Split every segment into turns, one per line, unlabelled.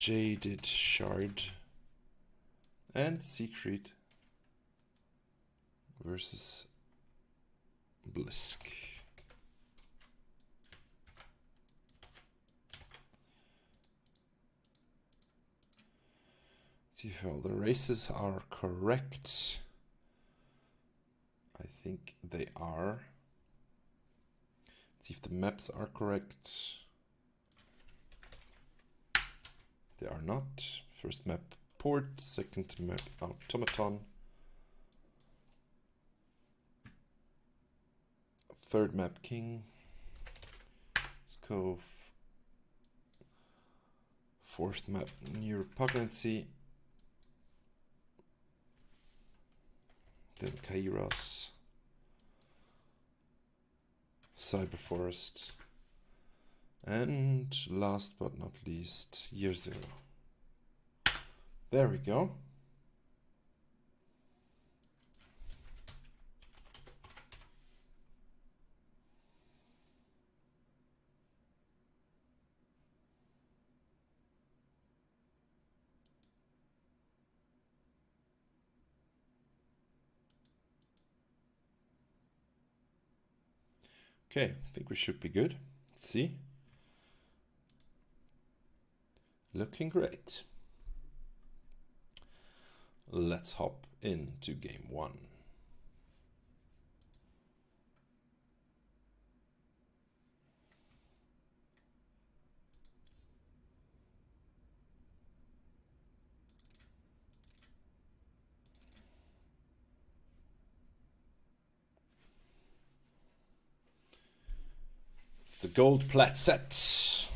Jaded Shard and Secret versus Blisk. See if all the races are correct. I think they are. See if the maps are correct. They are not. First map Port, second map Automaton. Third map King. Let's go. Fourth map New Repugnancy. Then Kairos. Cyberforest. And last but not least, Year Zero. There we go. Okay, I think we should be good. Let's see. Looking great. Let's hop into game one. It's the gold plat set.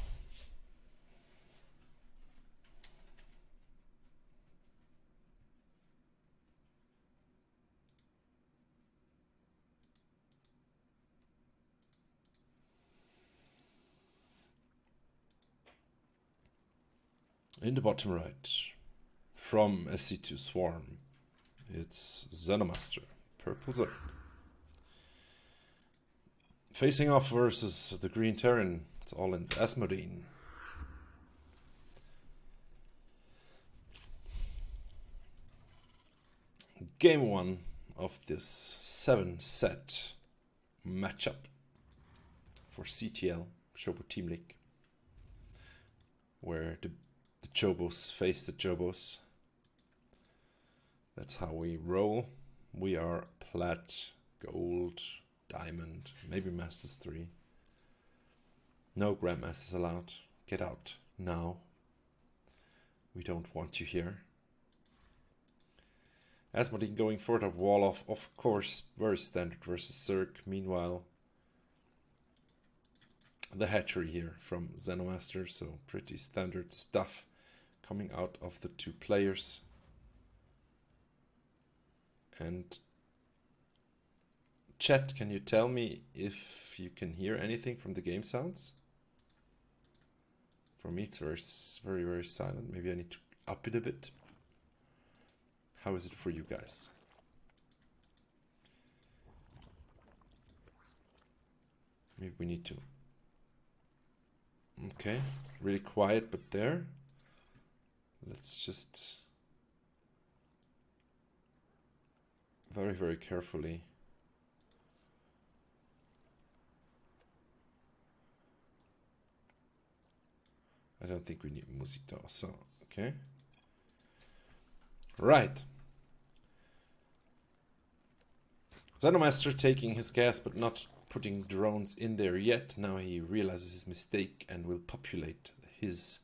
In the bottom right, from SC2 Swarm, it's Xenomaster, Purple Zerg. Facing off versus the Green Terran, it's Allin's Asmodine. Game one of this 7-set matchup for CTL, Chobo Team League, where the Chobos face the Chobos. That's how we roll. We are plat, gold, diamond, maybe Masters 3. No Grandmasters allowed. Get out now. We don't want you here. Asmodine going for the wall off, of course, very standard versus Zerg. Meanwhile, the hatchery here from Xenomaster, so pretty standard stuff coming out of the two players. And chat, can you tell me if you can hear anything from the game sounds? For me it's very, very silent. Maybe I need to up it a bit. How is it for you guys? Maybe we need to... Okay, really quiet, but there. Let's just very, very carefully I don't think we need music though, so okay. Right. Xenomaster taking his gas but not putting drones in there yet. Now he realizes his mistake and will populate his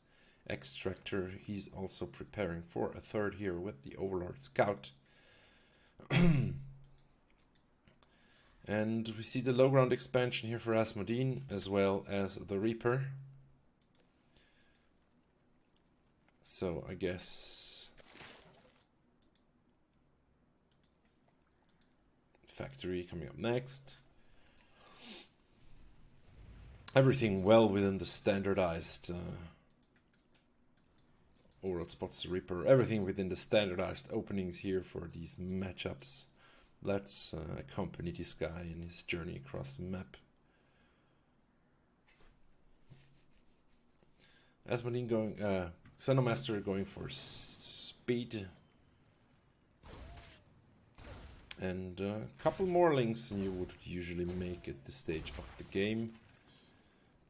extractor. He's also preparing for a third here with the Overlord Scout. And we see the low ground expansion here for Asmodine as well as the Reaper. So I guess factory coming up next. Everything well within the standardized Overlord spots the Reaper. Everything within the standardized openings here for these matchups. Let's accompany this guy in his journey across the map. Asmodine going, Xenomaster going for speed. And a couple more links than you would usually make at this stage of the game.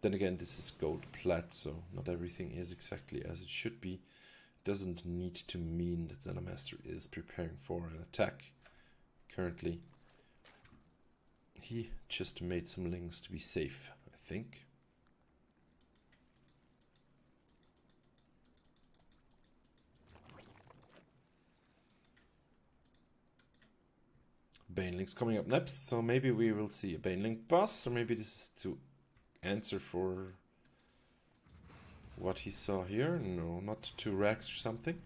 Then again, this is gold plat, so not everything is exactly as it should be. Doesn't need to mean that Xenomaster is preparing for an attack. Currently, he just made some links to be safe, I think. Baneling's coming up next, so maybe we will see a Baneling bust, or maybe this is to answer for what he saw here. No, not 2 racks or something.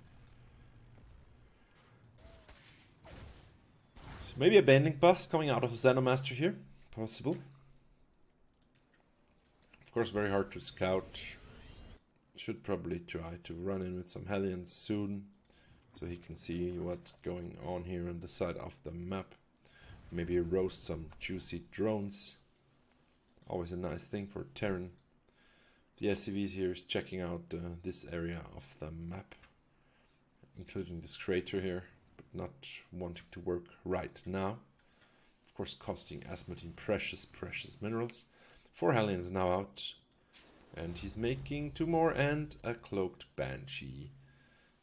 So maybe a Baneling bust coming out of Xenomaster here, possible. Of course, very hard to scout. Should probably try to run in with some Hellions soon, so he can see what's going on here on the side of the map. Maybe roast some juicy drones. Always a nice thing for Terran. The SCVs here is checking out this area of the map, including this crater here, but not wanting to work right now. Of course, costing Asmodine precious minerals. 4 Hellions now out, and he's making 2 more and a cloaked Banshee.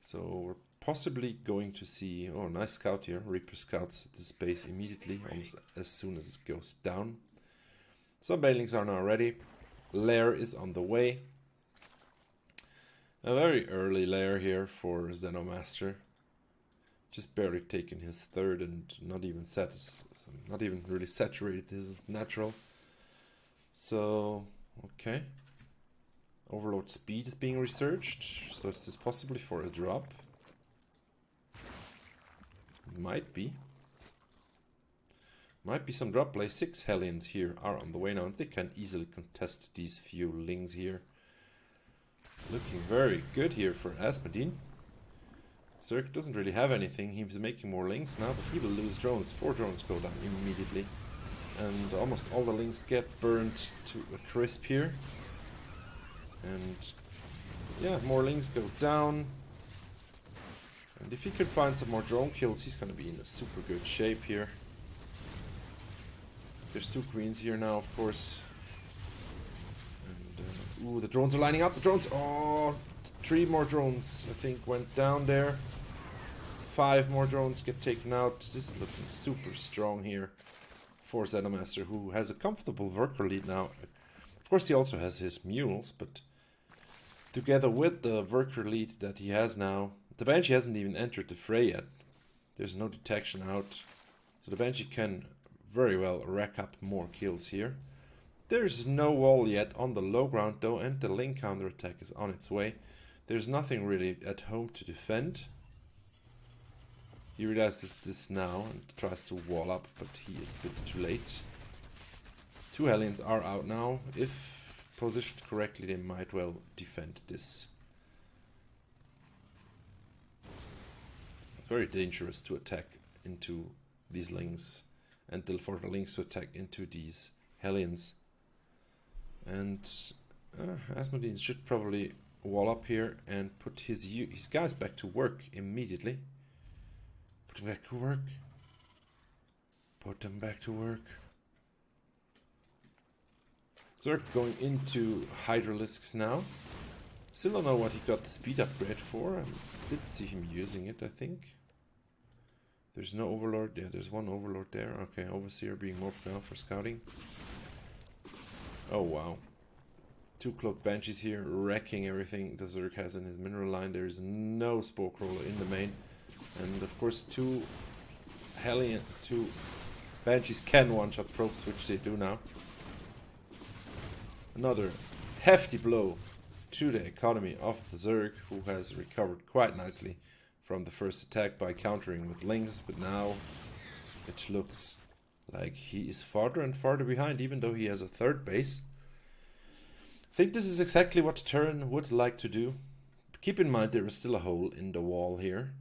So we're possibly going to see, oh, nice scout here. Reaper scouts the space immediately, almost as soon as it goes down. Some Banelings are now ready. Lair is on the way. A very early lair here for Xenomaster. Just barely taken his 3rd and not even not even really saturated his natural. So, okay. Overload speed is being researched. So is this possibly for a drop? Might be. Might be some drop play. 6 Hellions here are on the way now, and they can easily contest these few lings here. Looking very good here for Asmodine. Zerg doesn't really have anything. He's making more lings now, but he will lose drones. 4 drones go down immediately. And almost all the lings get burned to a crisp here. And yeah, more lings go down. And if he can find some more drone kills, he's going to be in a super good shape here. There's 2 queens here now, of course. And, ooh, the drones are lining up. The drones, oh, 3 more drones, I think, went down there. 5 more drones get taken out. This is looking super strong here for Xenomaster, who has a comfortable worker lead now. Of course, he also has his mules, but together with the worker lead that he has now, the Banshee hasn't even entered the fray yet. There's no detection out. So the Banshee can very well rack up more kills here. There's no wall yet on the low ground though, and the link counterattack is on its way. There's nothing really at home to defend. He realizes this now and tries to wall up, but he is a bit too late. 2 Hellions are out now. If positioned correctly, they might well defend this. It's very dangerous to attack into these lings, and for the lings to attack into these Hellions. And Asmodine should probably wall up here and put his guys back to work immediately. Put them back to work. Put them back to work. Zerg going into Hydralisks now. Still don't know what he got the speed upgrade for. I did see him using it, I think. There's no Overlord. Yeah, there's 1 Overlord there. Okay, Overseer being morphed now for scouting. Oh, wow. 2 Cloaked Banshees here, wrecking everything the Zerg has in his mineral line. There's no Spoke Roller in the main. And of course, 2 Banshees can one-shot probes, which they do now. Another hefty blow to the economy of the Zerg, who has recovered quite nicely from the first attack by countering with lings, but now it looks like he is farther and farther behind, even though he has a 3rd base. I think this is exactly what Terran would like to do. But keep in mind there is still a hole in the wall here,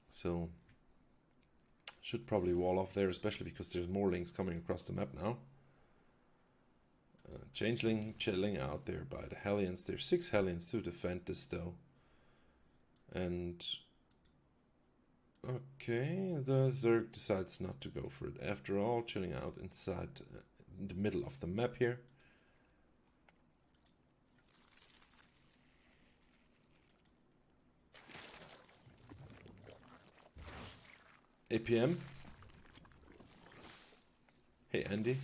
so should probably wall off there, especially because there's more lings coming across the map now. Changeling chilling out there by the Hellions. There's 6 Hellions to defend this though. And okay, the Zerg decides not to go for it after all, chilling out inside in the middle of the map here. APM. Hey Andy.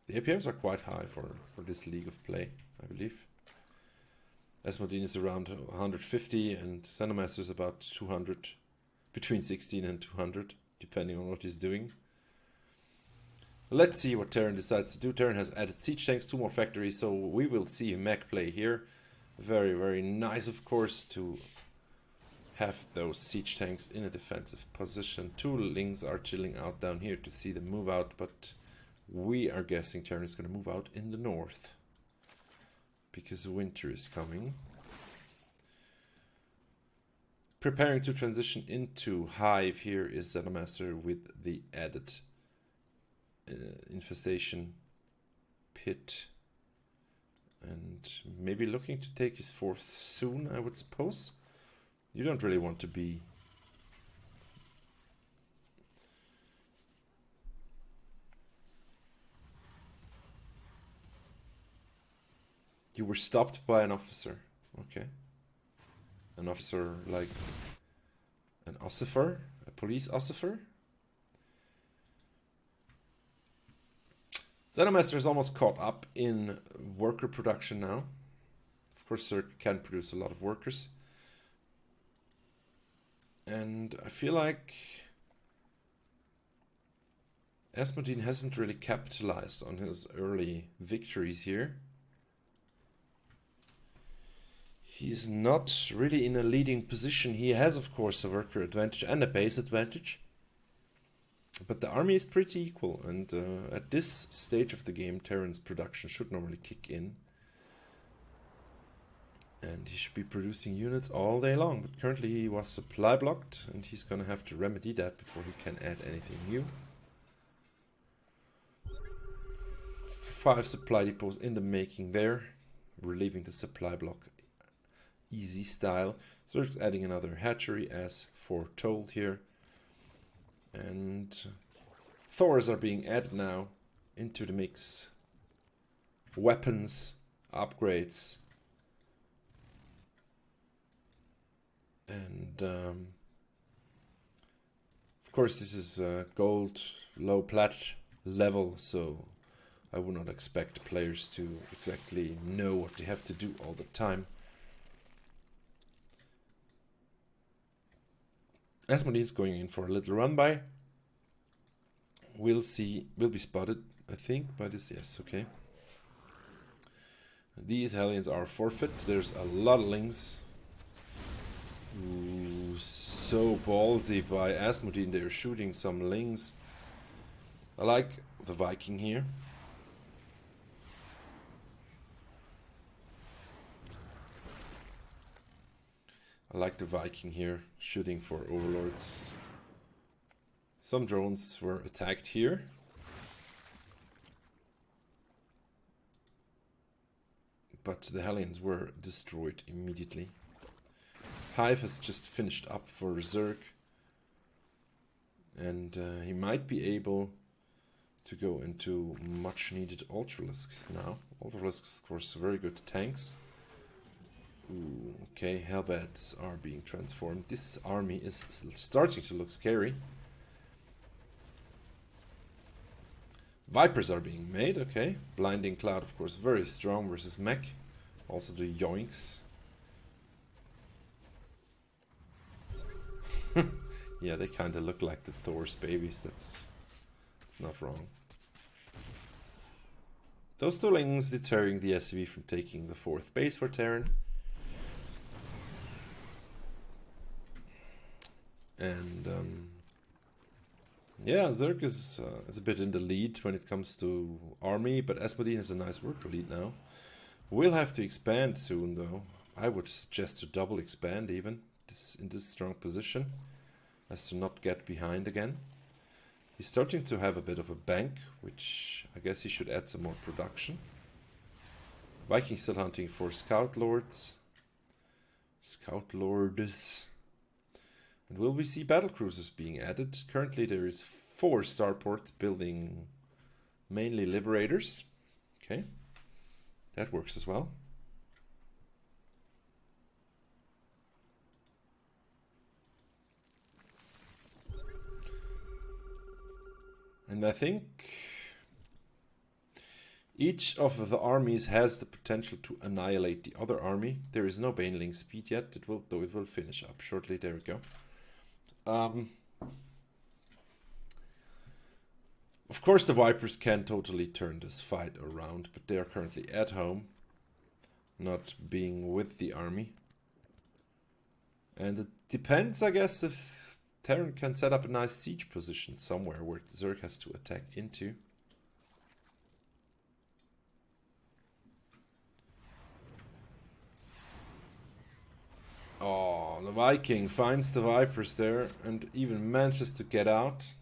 The APMs are quite high for this league of play, I believe. S21 is around 150 and Xenomaster is about 200, between 16 and 200, depending on what he's doing. Let's see what Terran decides to do. Terran has added siege tanks, 2 more factories, so we will see mech play here. Very, very nice, of course, to have those siege tanks in a defensive position. 2 Lings are chilling out down here to see them move out, but we are guessing Terran is going to move out in the north, because winter is coming. Preparing to transition into Hive here is Xenomaster with the added infestation pit. And maybe looking to take his 4th soon, I would suppose. You don't really want to be... You were stopped by an officer. Okay. An officer like... an ossifer? A police ossifer? Xenomaster is almost caught up in worker production now. Of course, Zerg can produce a lot of workers. And I feel like S21 hasn't really capitalized on his early victories here. He's not really in a leading position. He has, of course, a worker advantage and a base advantage. But the army is pretty equal, and at this stage of the game, Terran's production should normally kick in. And he should be producing units all day long, but currently he was supply blocked, and he's gonna have to remedy that before he can add anything new. 5 supply depots in the making there, relieving the supply block easy style. So it's adding another hatchery as foretold here. And Thors are being added now into the mix. Weapons, upgrades. And of course this is gold, low plat level, so I would not expect players to exactly know what they have to do all the time. S21 is going in for a little run by. We'll see, will be spotted, I think, by this. Yes, okay. These Hellions are forfeit. There's a lot of Lings. Ooh, so ballsy by S21. They're shooting some Lings. I like the Viking here. I like the Viking here, shooting for overlords. Some drones were attacked here. But the Hellions were destroyed immediately. Hive has just finished up for Zerg. And he might be able to go into much needed Ultralisks now. Ultralisks, of course, very good tanks. Ooh, okay, Hellbats are being transformed. This army is starting to look scary. Vipers are being made, okay. Blinding Cloud, of course, very strong versus mech. Also the Yoinks. Yeah, they kind of look like the Thor's babies. That's not wrong. Those 2 Lings deterring the SCV from taking the 4th base for Terran. And yeah, Zerg is a bit in the lead when it comes to army, but S21 has a nice worker lead now. We'll have to expand soon, though. I would suggest to double expand even in this strong position, as to not get behind again. He's starting to have a bit of a bank, which I guess he should add some more production. Viking still hunting for Scout Lords. Scout Lords. And will we see battle cruisers being added? Currently there is 4 starports building mainly Liberators. Okay, that works as well. And I think each of the armies has the potential to annihilate the other army. There is no baneling speed yet, though it will finish up shortly. There we go. Of course the Vipers can totally turn this fight around, but they are currently at home, not being with the army. And it depends, I guess, if Terran can set up a nice siege position somewhere where Zerg has to attack into. Oh, the Viking finds the Vipers there and even manages to get out.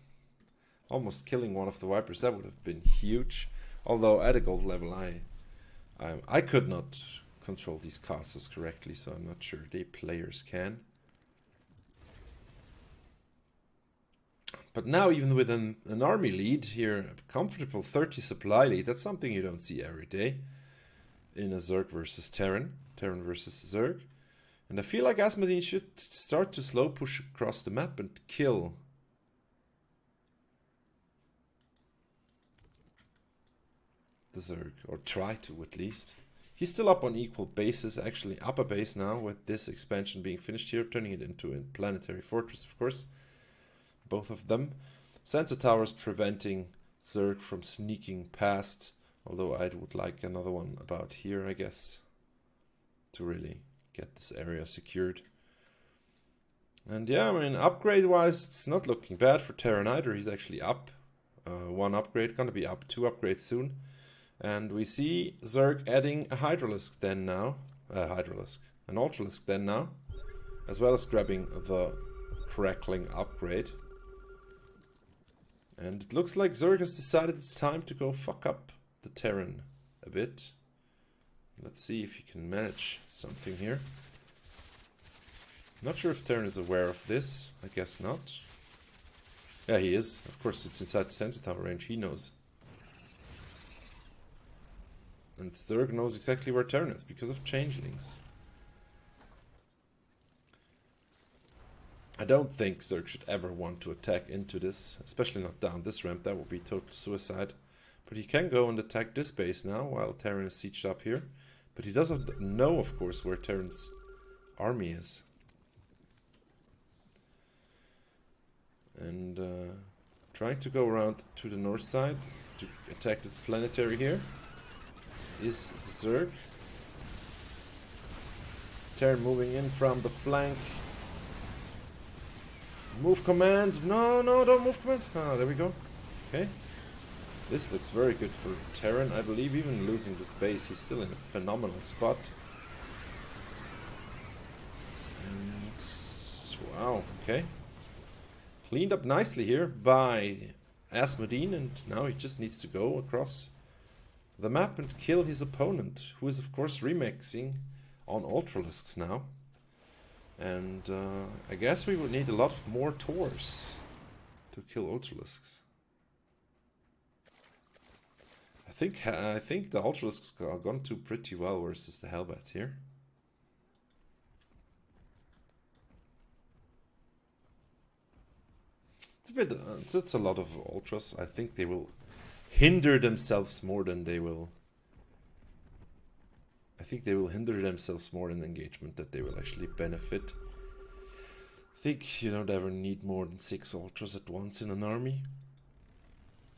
Almost killing one of the Vipers. That would have been huge. Although at a gold level I could not control these castles correctly, so I'm not sure the players can. But now even with an army lead here, a comfortable 30 supply lead, that's something you don't see every day in a Zerg versus Terran. Terran versus Zerg. And I feel like Asmodee should start to slow push across the map and kill the Zerg, or try to at least. He's still up on equal bases, actually up a base now with this expansion being finished here, turning it into a planetary fortress, of course. Both of them. Sensor towers preventing Zerg from sneaking past, although I would like another one about here, I guess, to really get this area secured. And yeah, I mean, upgrade-wise, it's not looking bad for Terran either. He's actually up 1 upgrade, gonna be up 2 upgrades soon. And we see Zerg adding a Hydralisk den now, an Ultralisk den now, as well as grabbing the Crackling upgrade. And it looks like Zerg has decided it's time to go fuck up the Terran a bit. Let's see if he can manage something here. Not sure if Terran is aware of this. I guess not. Yeah, he is. Of course, it's inside the sensor tower range. He knows. And Zerg knows exactly where Terran is because of changelings. I don't think Zerg should ever want to attack into this, especially not down this ramp. That would be total suicide. But he can go and attack this base now while Terran is sieged up here. But he doesn't know, of course, where Terran's army is. And trying to go around to the north side to attack this planetary here is the Zerg. Terran moving in from the flank. Move command. No, no, don't move command. Ah, there we go. Okay. This looks very good for Terran. I believe even losing the space, he's still in a phenomenal spot. And wow, okay. Cleaned up nicely here by Asmodee, and now he just needs to go across the map and kill his opponent, who is of course remixing on Ultralisks now. And I guess we would need a lot more Tors to kill Ultralisks. I think the Ultralisks are gone to pretty well versus the Hellbats here. It's a lot of Ultras. I think they will hinder themselves more than they will. I think they will hinder themselves more in engagement that they will actually benefit. I think you don't ever need more than 6 Ultras at once in an army.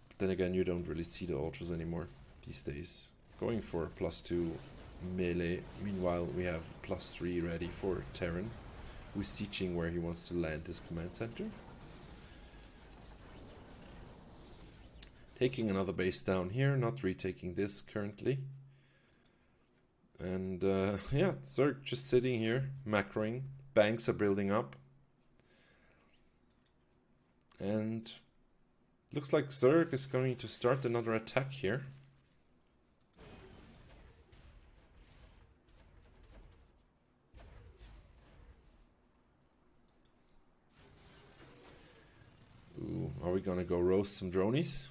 But then again, you don't really see the Ultras anymore these days. Going for +2 melee. Meanwhile, we have +3 ready for Terran, who's sieging where he wants to land his command center. Taking another base down here, not retaking this currently. And yeah, Zerg just sitting here, macroing. Banks are building up. And looks like Zerg is going to start another attack here. Are we gonna go roast some dronies?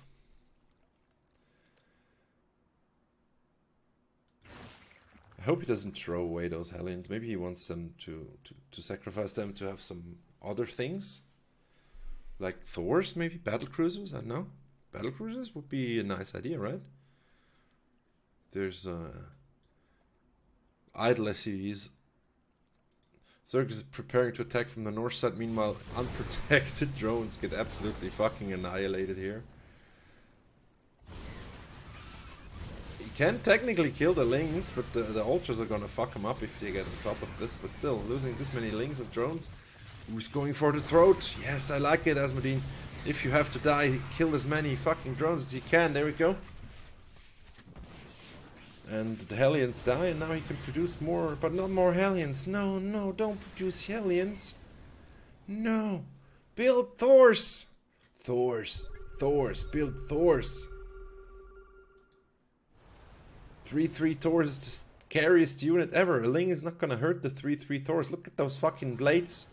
I hope he doesn't throw away those Hellions. Maybe he wants them to sacrifice them to have some other things. Like Thors, maybe? Battle cruisers? I don't know. Battle cruisers would be a nice idea, right? There's idle SUVs. Zerg is preparing to attack from the north side. Meanwhile, unprotected drones get absolutely fucking annihilated here. He can technically kill the Lings, but the Ultras are gonna fuck him up if they get on top of this. But still, losing this many Lings and drones. Who's going for the throat? Yes, I like it, Asmodine. If you have to die, kill as many fucking drones as you can. There we go. And the Hellions die, and now he can produce more, but not more Hellions. No, no, don't produce Hellions. No. Build Thors. Thors. Build Thors. 3-3 Thors is the scariest unit ever. A Ling is not gonna hurt the 3-3 Thors. Look at those fucking blades.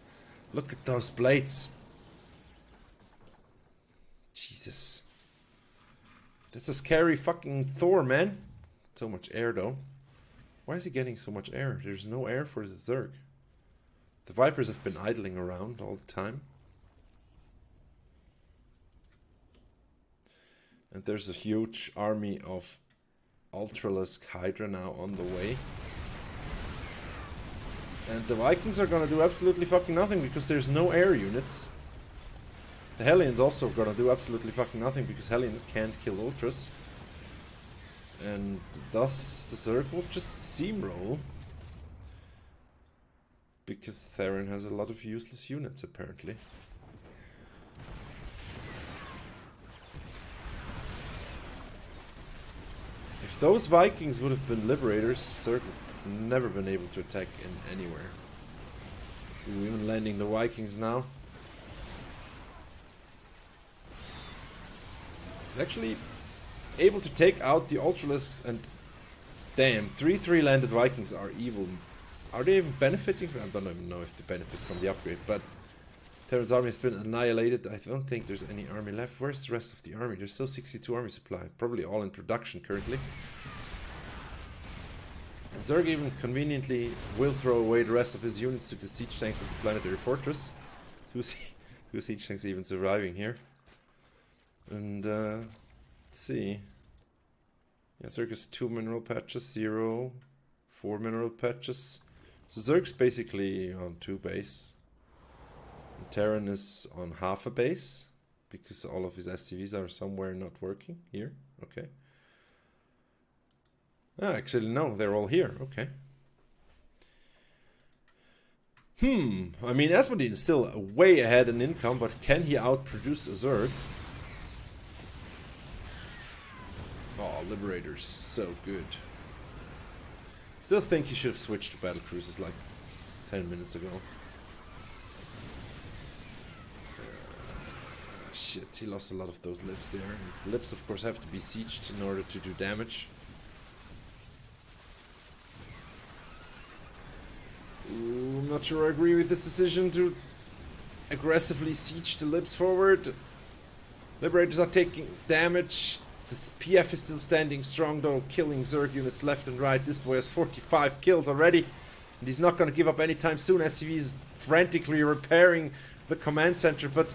Look at those blades. Jesus. That's a scary fucking Thor, man. So much air, though. Why is he getting so much air? There's no air for the Zerg. The Vipers have been idling around all the time. And there's a huge army of Ultralisk Hydra now on the way. And the Vikings are gonna do absolutely fucking nothing because there's no air units. The Hellions also gonna do absolutely fucking nothing because Hellions can't kill Ultras. And thus the Zerg will just steamroll. Because Theron has a lot of useless units apparently. If those Vikings would have been Liberators, Zerg would have never been able to attack in anywhere. We're even landing the Vikings now. Actually able to take out the Ultralisks, and damn, 3-3 landed Vikings are evil. Are they even benefiting from? I don't even know if they benefit from the upgrade, but Terran's army has been annihilated. I don't think there's any army left. Where's the rest of the army? There's still 62 army supply, probably all in production currently. And Zerg even conveniently will throw away the rest of his units to the siege tanks of the planetary fortress. Two siege tanks even surviving here. And let's see. Yeah, Zerg has 2 mineral patches, 0, 4 mineral patches. So Zerg's basically on 2 base. And Terran is on half a base because all of his SCVs are somewhere not working. Here, okay. Ah, actually no, they're all here. Okay. I mean, Asmodine is still way ahead in income, but can he outproduce a Zerg? Oh, Liberators, so good. Still think he should have switched to battle cruisers like 10 minutes ago. Shit, he lost a lot of those lips there. And lips, of course, have to be sieged in order to do damage. Ooh, I'm not sure I agree with this decision to aggressively siege the lips forward. Liberators are taking damage. This PF is still standing strong though, killing Zerg units left and right. This boy has 45 kills already, and he's not going to give up anytime soon. SCV is frantically repairing the command center, but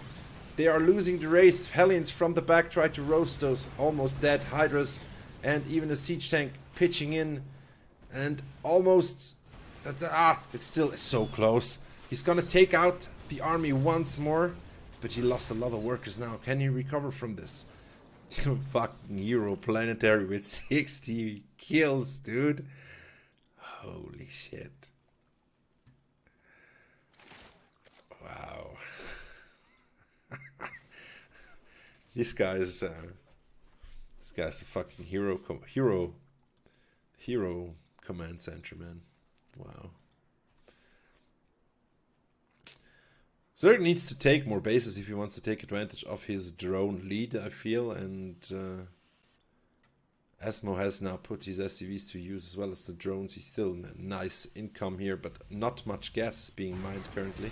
they are losing the race. Hellions from the back try to roast those almost dead Hydras, and even a siege tank pitching in, and almost... it's still so close. He's going to take out the army once more, but he lost a lot of workers now. Can he recover from this? Fucking hero planetary with 60 kills, dude. Holy shit. Wow. This guy's a fucking hero command center, man. Wow. Zerg needs to take more bases if he wants to take advantage of his drone lead, I feel, and Asmo has now put his SCVs to use as well as the drones. He's still in a nice income here, but not much gas is being mined currently.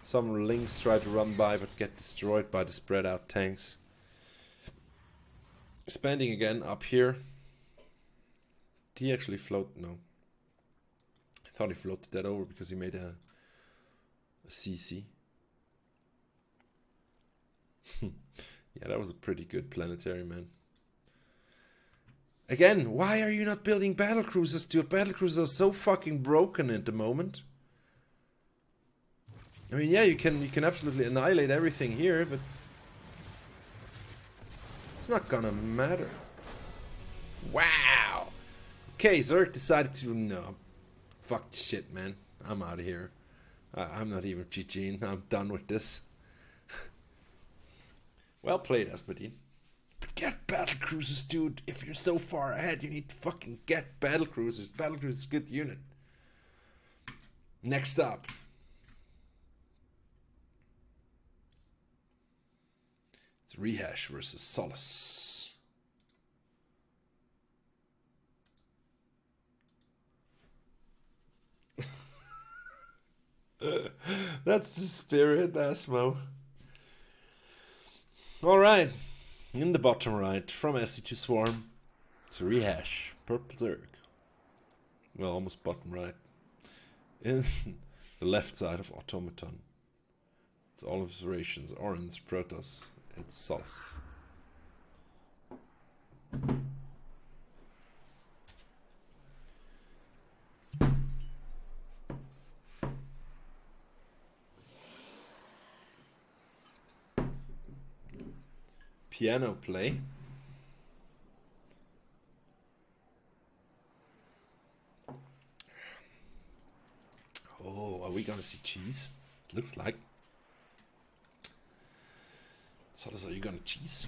Some links try to run by but get destroyed by the spread out tanks. Expanding again up here. Did he actually float? No. I thought he floated that over because he made a CC. Yeah, that was a pretty good planetary, man. Again, why are you not building battlecruisers, dude? Battlecruisers are so fucking broken at the moment. I mean, yeah, you can absolutely annihilate everything here, but it's not gonna matter. Wow. Okay, Zerg decided to no, fuck this shit, man. I'm out of here. I'm not even GGing. I'm done with this. Well played, Asmodine. But get battlecruisers, dude. If you're so far ahead, you need to fucking get battlecruisers. Battlecruisers is a good unit. Next up. It's Rehash versus Solace. That's the spirit, Asmo. Alright. In the bottom right, from SC2 Swarm, it's Rehash, Purple Zerg. Well, almost bottom right. In the left side of Automaton. It's all observations, Orange, Protoss, it's Sauce. Piano play. Oh, are we gonna see cheese? Looks like. So are you gonna cheese?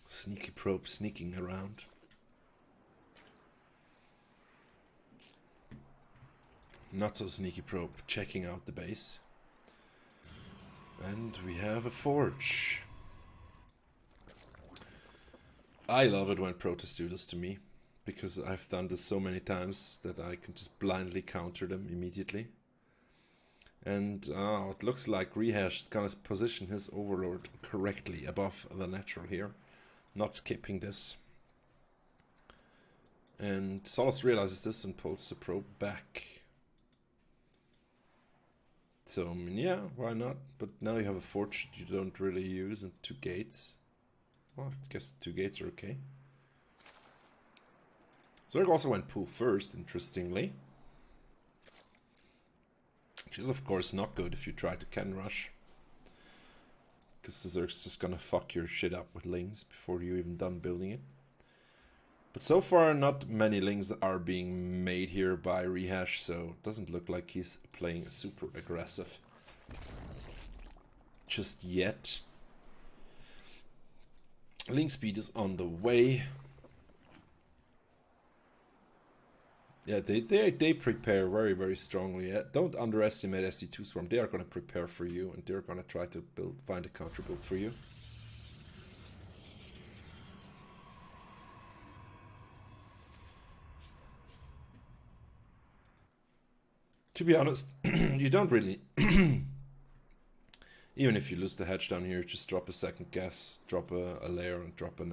Sneaky probe sneaking around. Not so sneaky probe checking out the base. And we have a forge. I love it when Protoss do this to me, because I've done this so many times that I can just blindly counter them immediately. And it looks like Rehash is gonna position his overlord correctly above the natural here, not skipping this. And Solace realizes this and pulls the probe back. So, I mean, yeah, why not? But now you have a forge that you don't really use and 2 gates. Well, I guess 2 gates are okay. Zerg also went pool first, interestingly. Which is, of course, not good if you try to cannon rush. Because the Zerg's just gonna fuck your shit up with lings before you're even done building it. But so far, not many lings are being made here by Rehash, so it doesn't look like he's playing super aggressive just yet. Link speed is on the way. Yeah, they prepare very, very strongly. Don't underestimate SC2 Swarm. They are going to prepare for you, and they're going to try to find a counter build for you. To be honest, you don't really... Even if you lose the hedge down here, just drop a second gas, drop a layer, and drop a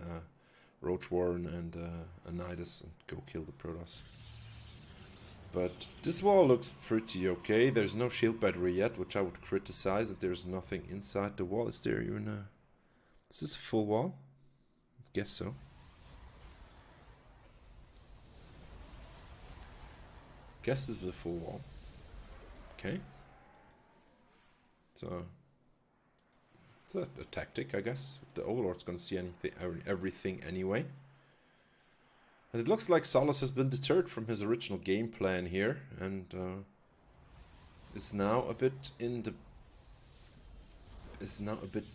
Roach Warren and a Nidus, and go kill the Protoss. But this wall looks pretty okay. There's no shield battery yet, which I would criticize, that there's nothing inside the wall. Is there even a... Is this a full wall? I guess so. Guess this is a full wall. Okay. So it's a tactic, I guess. The Overlord's gonna see everything anyway. And it looks like Solace has been deterred from his original game plan here, and is now a bit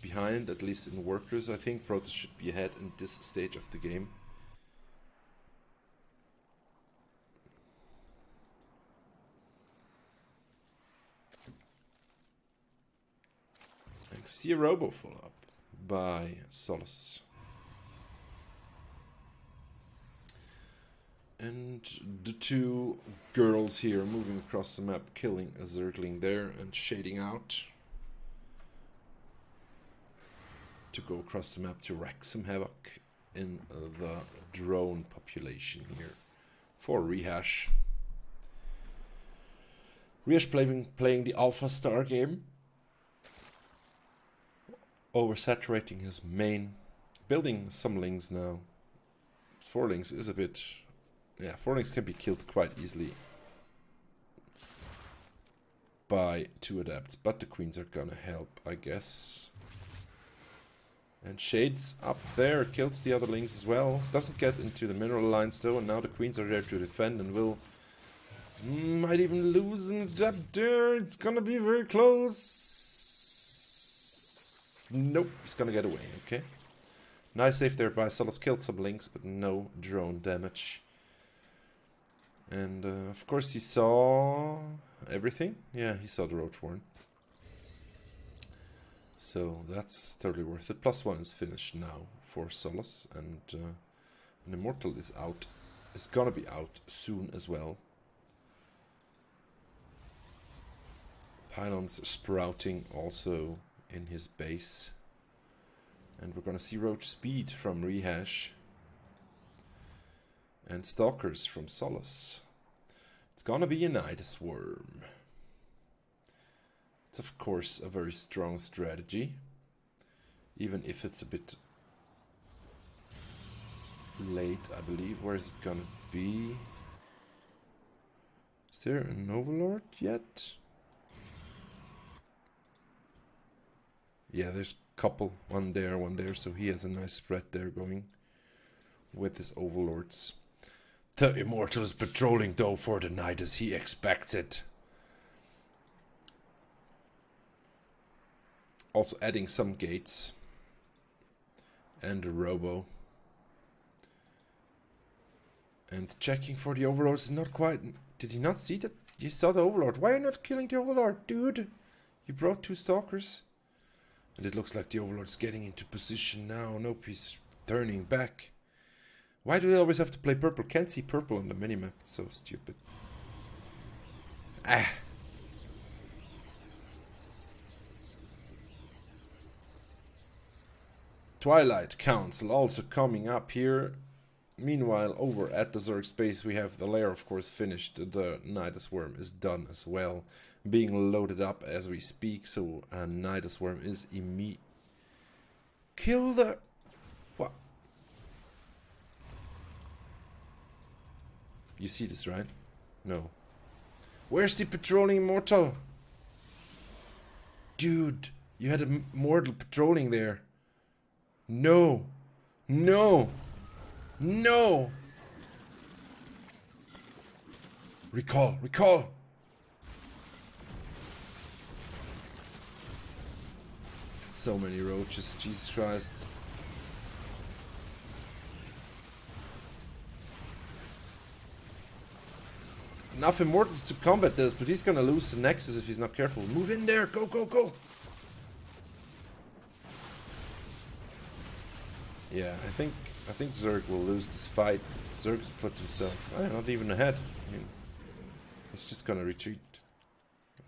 behind, at least in workers. I think Protoss should be ahead in this stage of the game. And we see a robo follow-up by Solace. And the two girls here moving across the map, killing a Zergling there and shading out to go across the map to wreak some havoc in the drone population here for Rehash. Rehash playing the Alpha Star game, oversaturating his main, building some lings now. 4 lings is a bit, yeah, 4 lings can be killed quite easily by 2 adepts, but the queens are gonna help, I guess. And Shades up there kills the other lings as well. Doesn't get into the mineral lines though, and now the queens are there to defend and will might even lose an adapter. It's gonna be very close. Nope, he's gonna get away. Okay. Nice save there by Solus. Killed some lings, but no drone damage. And of course he saw everything. Yeah, he saw the Roach Warren. So that's totally worth it. +1 is finished now for Solus, and an Immortal is out. It's gonna be out soon as well. Pylons sprouting also in his base. And we're gonna see Roach Speed from Rehash. And Stalkers from Solus. It's gonna be a Nidus Worm. It's of course a very strong strategy, even if it's a bit late, I believe. Where is it gonna be? Is there an Overlord yet? Yeah, there's a couple, one there, so he has a nice spread there going with his Overlords. The Immortal is patrolling though for the Nidus, he expects it. Also adding some gates and a robo. And checking for the Overlords is not quite... Did he not see that? You saw the Overlord. Why are you not killing the Overlord, dude? You brought 2 Stalkers. And it looks like the Overlord's getting into position now. Nope, he's turning back. Why do we always have to play purple? Can't see purple on the minimap. It's so stupid. Ah. Twilight Council also coming up here. Meanwhile, over at the Zerg space, we have the lair, of course, finished. The Nidus Worm is done as well, being loaded up as we speak. So, Nidus Worm is kill the... What? You see this, right? No. Where's the patrolling Immortal? Dude, you had a Mortal patrolling there. No. No. No. Recall. Recall. So many roaches. Jesus Christ. It's enough Immortals to combat this, but he's gonna lose the Nexus if he's not careful. Move in there. Go, go, go. Yeah, I think Zerg will lose this fight. Zerg has put himself not even ahead. I mean, he's just gonna retreat.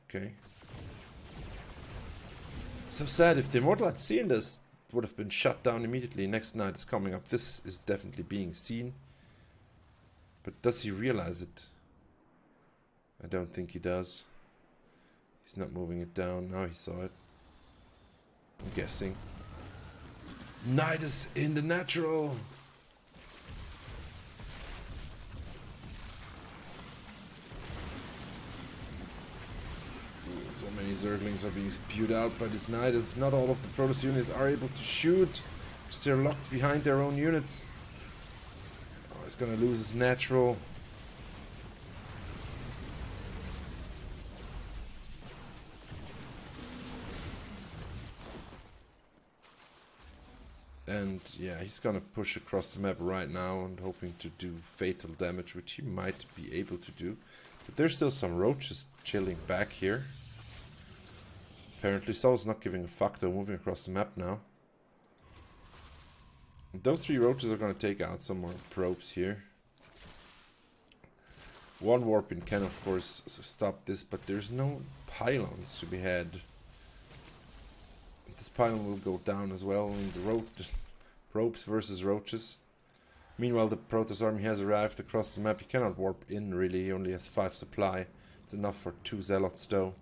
Okay. So sad. If the Immortal had seen this, it would have been shut down immediately. Next night is coming up. This is definitely being seen. But does he realize it? I don't think he does. He's not moving it down. Now he saw it. I'm guessing. Nidus in the natural. So many Zerglings are being spewed out by this Nidus. Not all of the Protoss units are able to shoot because they're locked behind their own units. Oh, he's gonna lose his natural. And yeah, he's gonna push across the map right now and hoping to do fatal damage, which he might be able to do. But there's still some roaches chilling back here. Apparently Sol's not giving a fuck though, moving across the map now. And those 3 roaches are gonna take out some more probes here. One warping can of course stop this, but there's no pylons to be had. This pylon will go down as well in the ropes versus roaches. Meanwhile, the Protoss army has arrived across the map. He cannot warp in really, he only has 5 supply. It's enough for 2 zealots though.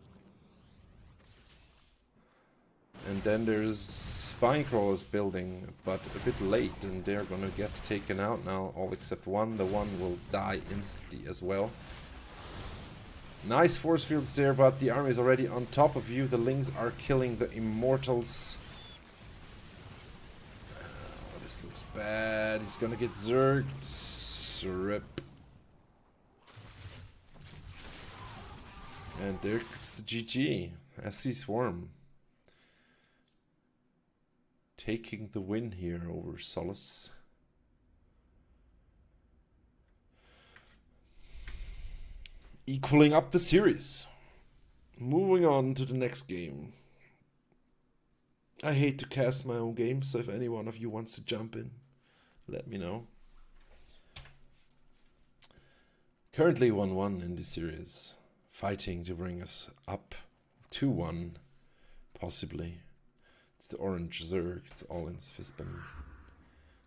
And then there's spine crawlers building, but a bit late, and they're gonna get taken out now, all except one. The one will die instantly as well. Nice force fields there, but the army is already on top of you. The Lings are killing the Immortals. Oh, this looks bad. He's gonna get zerged. Rip. And there's the GG. SC Swarm. Taking the win here over Solace. Equaling up the series. Moving on to the next game. I hate to cast my own game, so if any one of you wants to jump in, let me know. Currently 1-1 in the series. Fighting to bring us up 2-1, possibly. It's the orange Zerg, it's Allin's Fizban.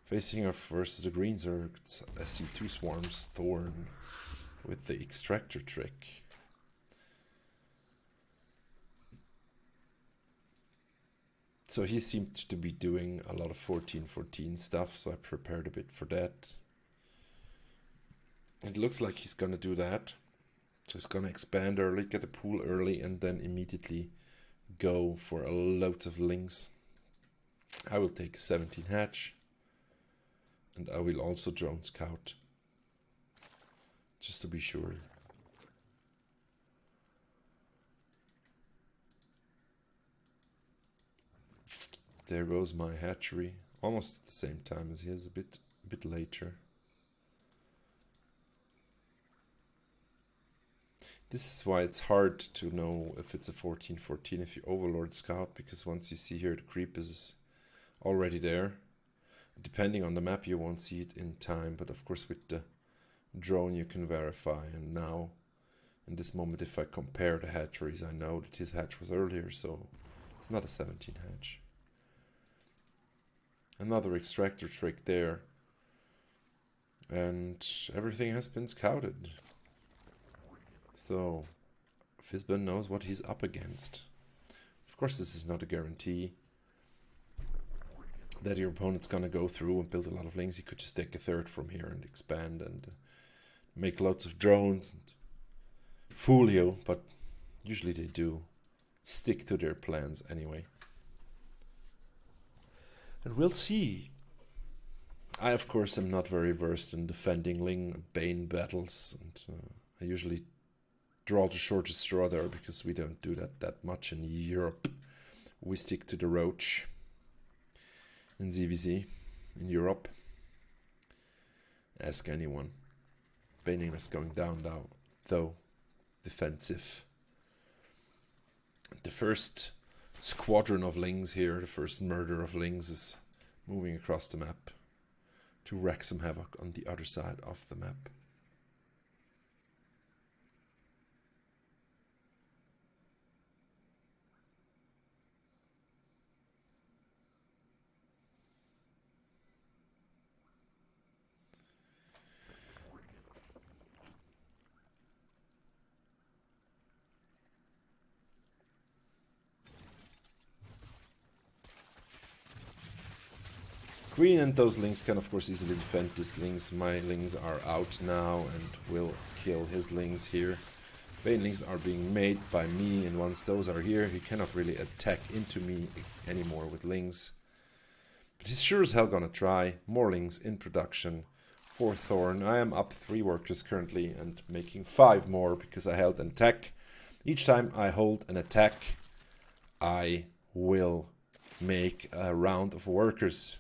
Facing off versus the green Zerg, it's SC2 Swarms Thorn with the extractor trick. So he seemed to be doing a lot of 14-14 stuff, so I prepared a bit for that. It looks like he's gonna do that. So he's gonna expand early, get a pool early, and then immediately go for a loads of Lings. I will take a 17 hatch, and I will also drone scout, just to be sure. There goes my hatchery, almost at the same time as his, a bit later. This is why it's hard to know if it's a 14-14 if you overlord scout, because once you see here the creep is already there. Depending on the map you won't see it in time, but of course with the drone you can verify. And now in this moment, if I compare the hatcheries, I know that his hatch was earlier, so it's not a 17 hatch. Another extractor trick there, and everything has been scouted. So Fizban knows what he's up against. Of course, this is not a guarantee that your opponent's gonna go through and build a lot of Lings. He could just take a third from here and expand and make lots of drones and fool you, but usually they do stick to their plans anyway. And we'll see. I, of course, am not very versed in defending Ling Bane battles, and I usually draw the shortest straw there because we don't do that much in Europe. We stick to the Roach in ZVZ in Europe. Ask anyone. Baning is going down now, though. Defensive. The first squadron of Lings here, the first murder of Lings, is moving across the map to wreak some havoc on the other side of the map. Green and those Lings can of course easily defend these Lings. My Lings are out now and will kill his Lings here. Bane Lings are being made by me, and once those are here, he cannot really attack into me anymore with Lings. But he's sure as hell gonna try. More Lings in production for Thorn. I am up 3 workers currently and making 5 more because I held an attack. Each time I hold an attack, I will make a round of workers,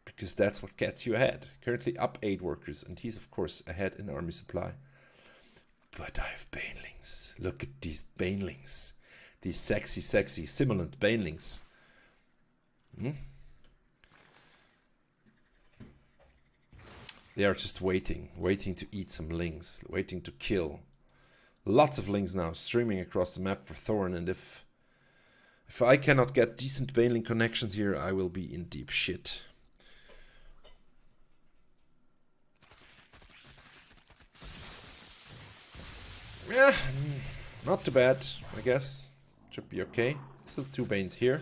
because that's what gets you ahead. Currently up 8 workers, and he's of course ahead in army supply. But I have Banelings. Look at these Banelings. These sexy, simulant Banelings. They are just waiting to eat some lings, waiting to kill. Lots of lings now streaming across the map for Thorn, and if I cannot get decent baneling connections here, I will be in deep shit. Yeah, not too bad, I guess. Should be okay. Still 2 Banes here.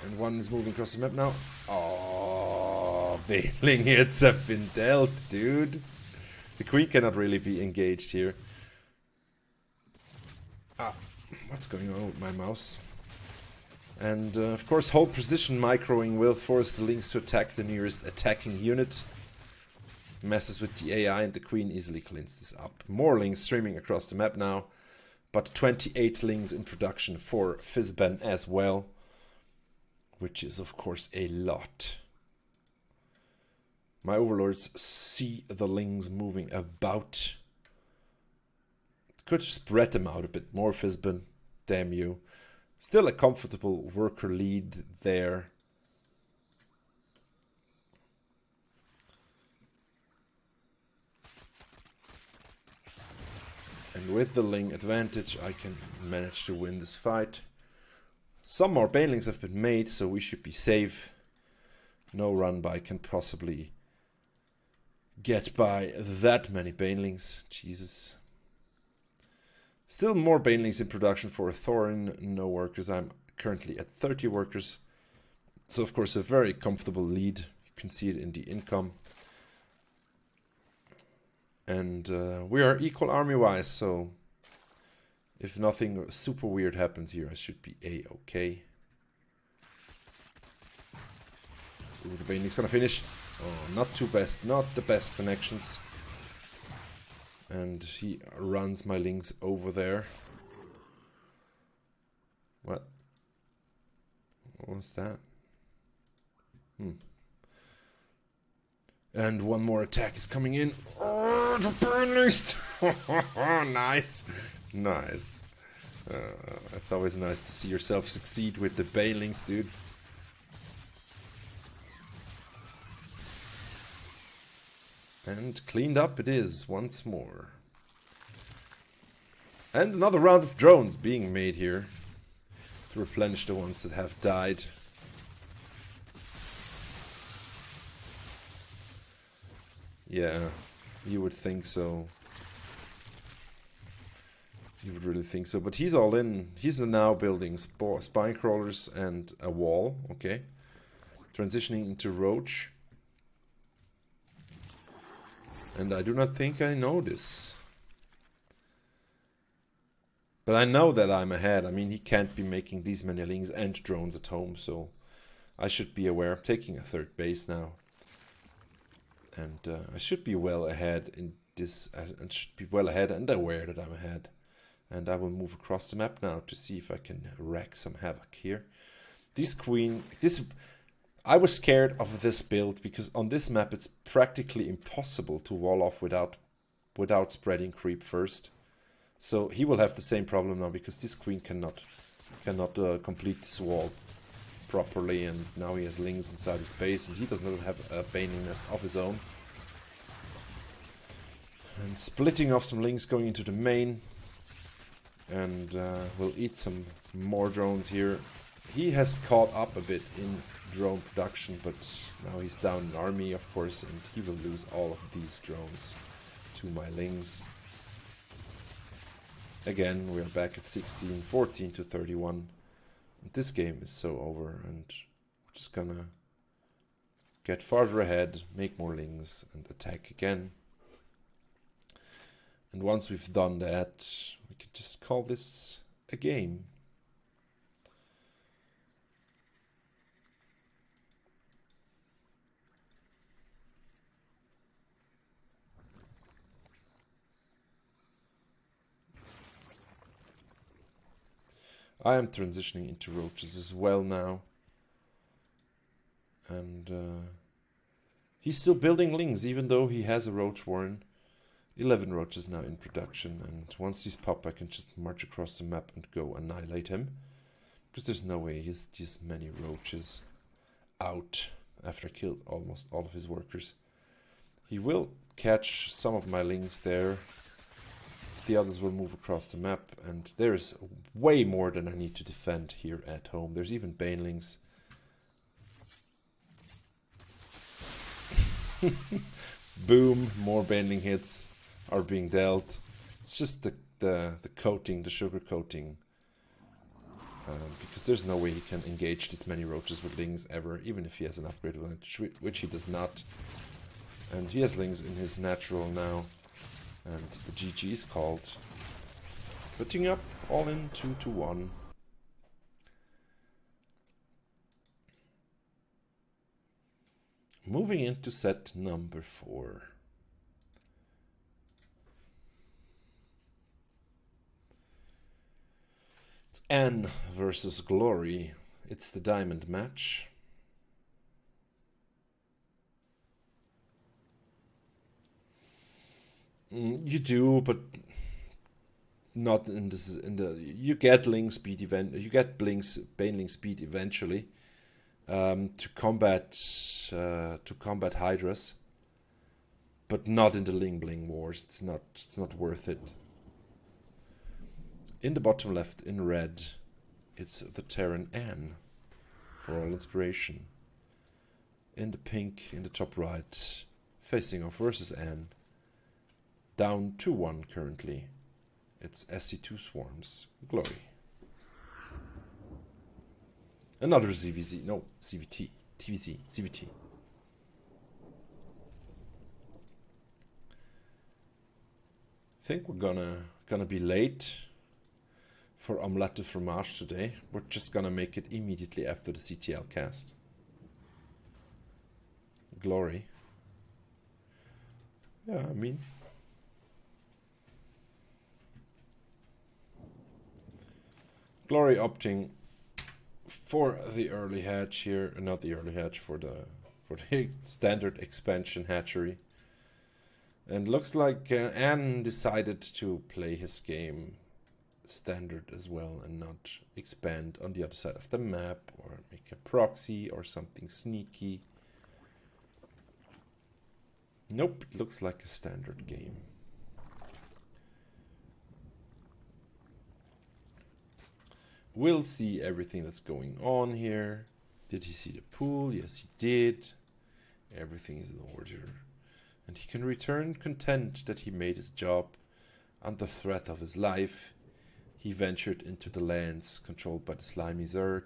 And one is moving across the map now. Oh, baneling hits have been dealt, dude. The queen cannot really be engaged here. Ah, what's going on with my mouse? And of course, hold precision microing will force the lings to attack the nearest attacking unit. Messes with the AI, and the queen easily cleans this up. More lings streaming across the map now, but 28 lings in production for Fizban as well, which is of course a lot. My overlords see the lings moving about. Could spread them out a bit more, Fizban. Damn you. Still a comfortable worker lead there. And with the ling advantage, I can manage to win this fight. Some more banelings have been made, so we should be safe. No run by can possibly get by that many banelings. Jesus. Still more banelings in production for Thorin. No workers. I'm currently at 30 workers. So of course a very comfortable lead. You can see it in the income. And we are equal army-wise, so if nothing super weird happens here, I should be A-okay. Ooh, the baneling's gonna finish. Oh, not too best, not the best connections. And he runs my lings over there. What? What was that? And one more attack is coming in. Oh, the banelings! Nice. Nice. It's always nice to see yourself succeed with the banelings, dude. And cleaned up it is once more. And another round of drones being made here to replenish the ones that have died. Yeah, you would think so. You would really think so. But he's all in. He's now building spine crawlers and a wall. Okay. Transitioning into Roach. And I do not think I know this. But I know that I'm ahead. I mean, he can't be making these many lings and drones at home. So I should be aware. I'm taking a 3rd base now. And I should be well ahead in this. I should be well ahead and aware that I'm ahead. And I will move across the map now to see if I can wreak some havoc here. I was scared of this build because on this map it's practically impossible to wall off without spreading creep first. So he will have the same problem now because this queen cannot complete this wall properly, and now he has lings inside his base and he does not have a baning nest of his own. And splitting off some lings going into the main. And we'll eat some more drones here. He has caught up a bit in drone production, but now he's down an army, of course, and he will lose all of these drones to my lings. Again, we're back at 16, 14 to 31. This game is so over, and we're just gonna get farther ahead, make more lings, and attack again. And once we've done that, we can just call this a game. I am transitioning into roaches as well now. And he's still building lings, even though he has a roach warren. 11 roaches now in production, and once these pop I can just march across the map and go annihilate him. Because there's no way he has this many roaches out after I killed almost all of his workers. He will catch some of my lings there. The others will move across the map, and there's way more than I need to defend here at home. There's even banelings. Boom, more baneling hits are being dealt. It's just the coating, the sugar coating. Because there's no way he can engage this many roaches with lings ever, even if he has an upgrade, which he does not. And he has lings in his natural now. And the GG is called. Putting up Allin 2-1. Moving into set number 4. It's N versus Glory. It's the diamond match. You do, but not in this. You get ling speed event. You get baneling speed eventually to combat Hydras, but not in the ling bling wars. It's not worth it. In the bottom left, in red, it's the Terran N for all inspiration. In the pink, in the top right, facing off versus N. Down 2-1 currently. It's SC2 Swarms. Glory. Another CVZ. No, CVT. TVZ. CVT. I think we're gonna be late for Omelette de Fromage today. We're just gonna make it immediately after the CTL cast. Glory. Yeah, I mean... Glory opting for the early hatch here, not the early hatch, for the standard expansion hatchery. And looks like Anne decided to play his game standard as well and not expand on the other side of the map or make a proxy or something sneaky. Nope, it looks like a standard game. We'll see everything that's going on here. Did he see the pool? Yes, he did. Everything is in order. And he can return content that he made his job under threat of his life. He ventured into the lands controlled by the slimy Zerg,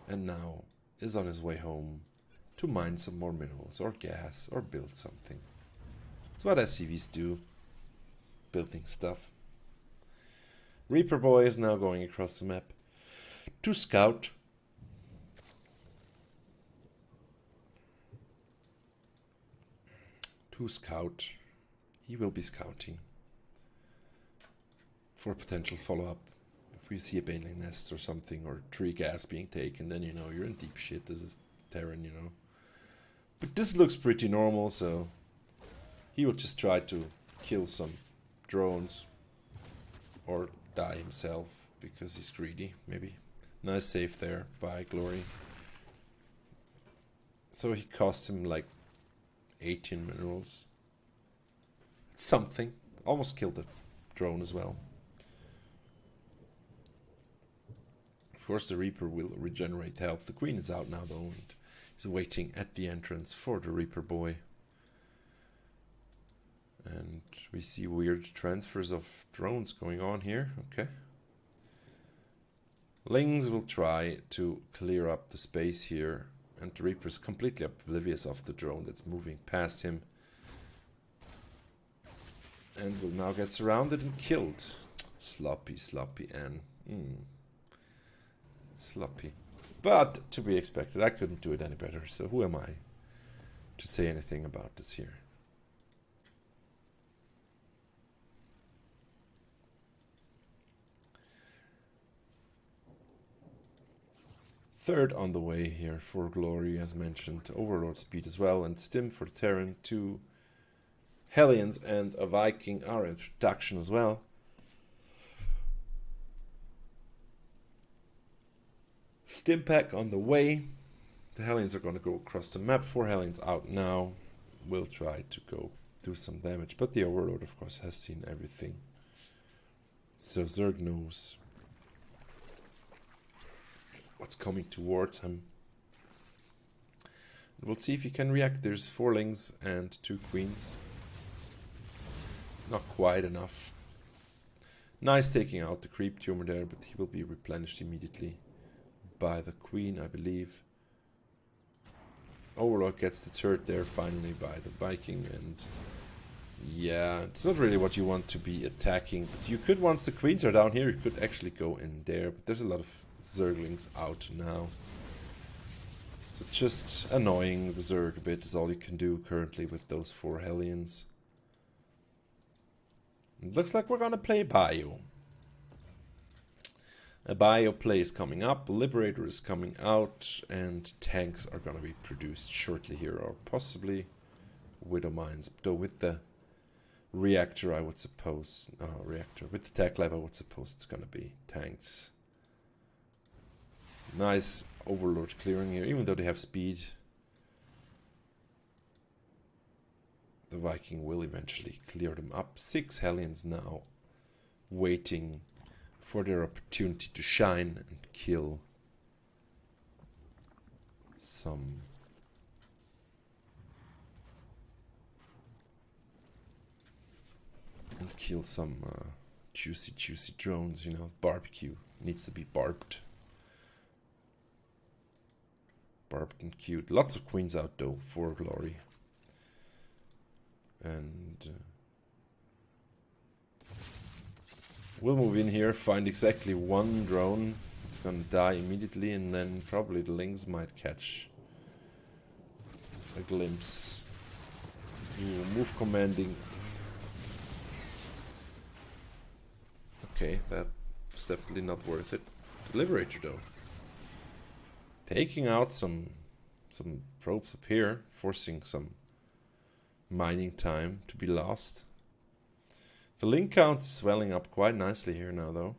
and now is on his way home to mine some more minerals or gas or build something. That's what SCVs do. Building stuff. Reaper Boy is now going across the map to scout. He will be scouting for potential follow-up. If we see a baneling nest or something, or tree gas being taken, then you know you're in deep shit. This is Terran, you know. But this looks pretty normal, so he will just try to kill some drones or die himself because he's greedy, maybe. Nice save there by Glory. So he cost him like 18 minerals. Something. Almost killed the drone as well. Of course the Reaper will regenerate health. The Queen is out now though, and is waiting at the entrance for the Reaper Boy. And we see weird transfers of drones going on here. Okay. Lings will try to clear up the space here. And the Reaper is completely oblivious of the drone that's moving past him. And will now get surrounded and killed. Sloppy N. Sloppy. But to be expected. I couldn't do it any better. So who am I to say anything about this here? Third on the way here for Glory, as mentioned. Overlord speed as well, and Stim for Terran. 2 Hellions and a Viking are in production as well. Stim pack on the way. The Hellions are going to go across the map. 4 Hellions out now. will try to go do some damage, but the Overlord of course has seen everything. So Zerg knows what's coming towards him. We'll see if he can react. There's 4 lings and 2 queens. Not quite enough. Nice taking out the creep tumor there, but he will be replenished immediately by the queen, I believe. Overlord gets the turret there finally by the Viking, and yeah, it's not really what you want to be attacking. But you could, once the queens are down here, you could actually go in there, but there's a lot of Zerglings out now. So just annoying the Zerg a bit is all you can do currently with those 4 Hellions. It looks like we're gonna play Bio. A Bio play is coming up, Liberator is coming out, and tanks are gonna be produced shortly here, or possibly Widow Mines. Though with the reactor, I would suppose, with the tech lab, I would suppose it's gonna be tanks. Nice Overlord clearing here, even though they have speed. The Viking will eventually clear them up. 6 Hellions now waiting for their opportunity to shine and kill some juicy drones, you know. Barbecue needs to be barbed. Barbed and cute. Lots of queens out though for glory. And we'll move in here, find exactly 1 drone. It's gonna die immediately, and then probably the lings might catch a glimpse. Ooh, move commanding. Okay, that's definitely not worth it. The Liberator though, taking out some probes up here, forcing some mining time to be lost. The link count is swelling up quite nicely here now though.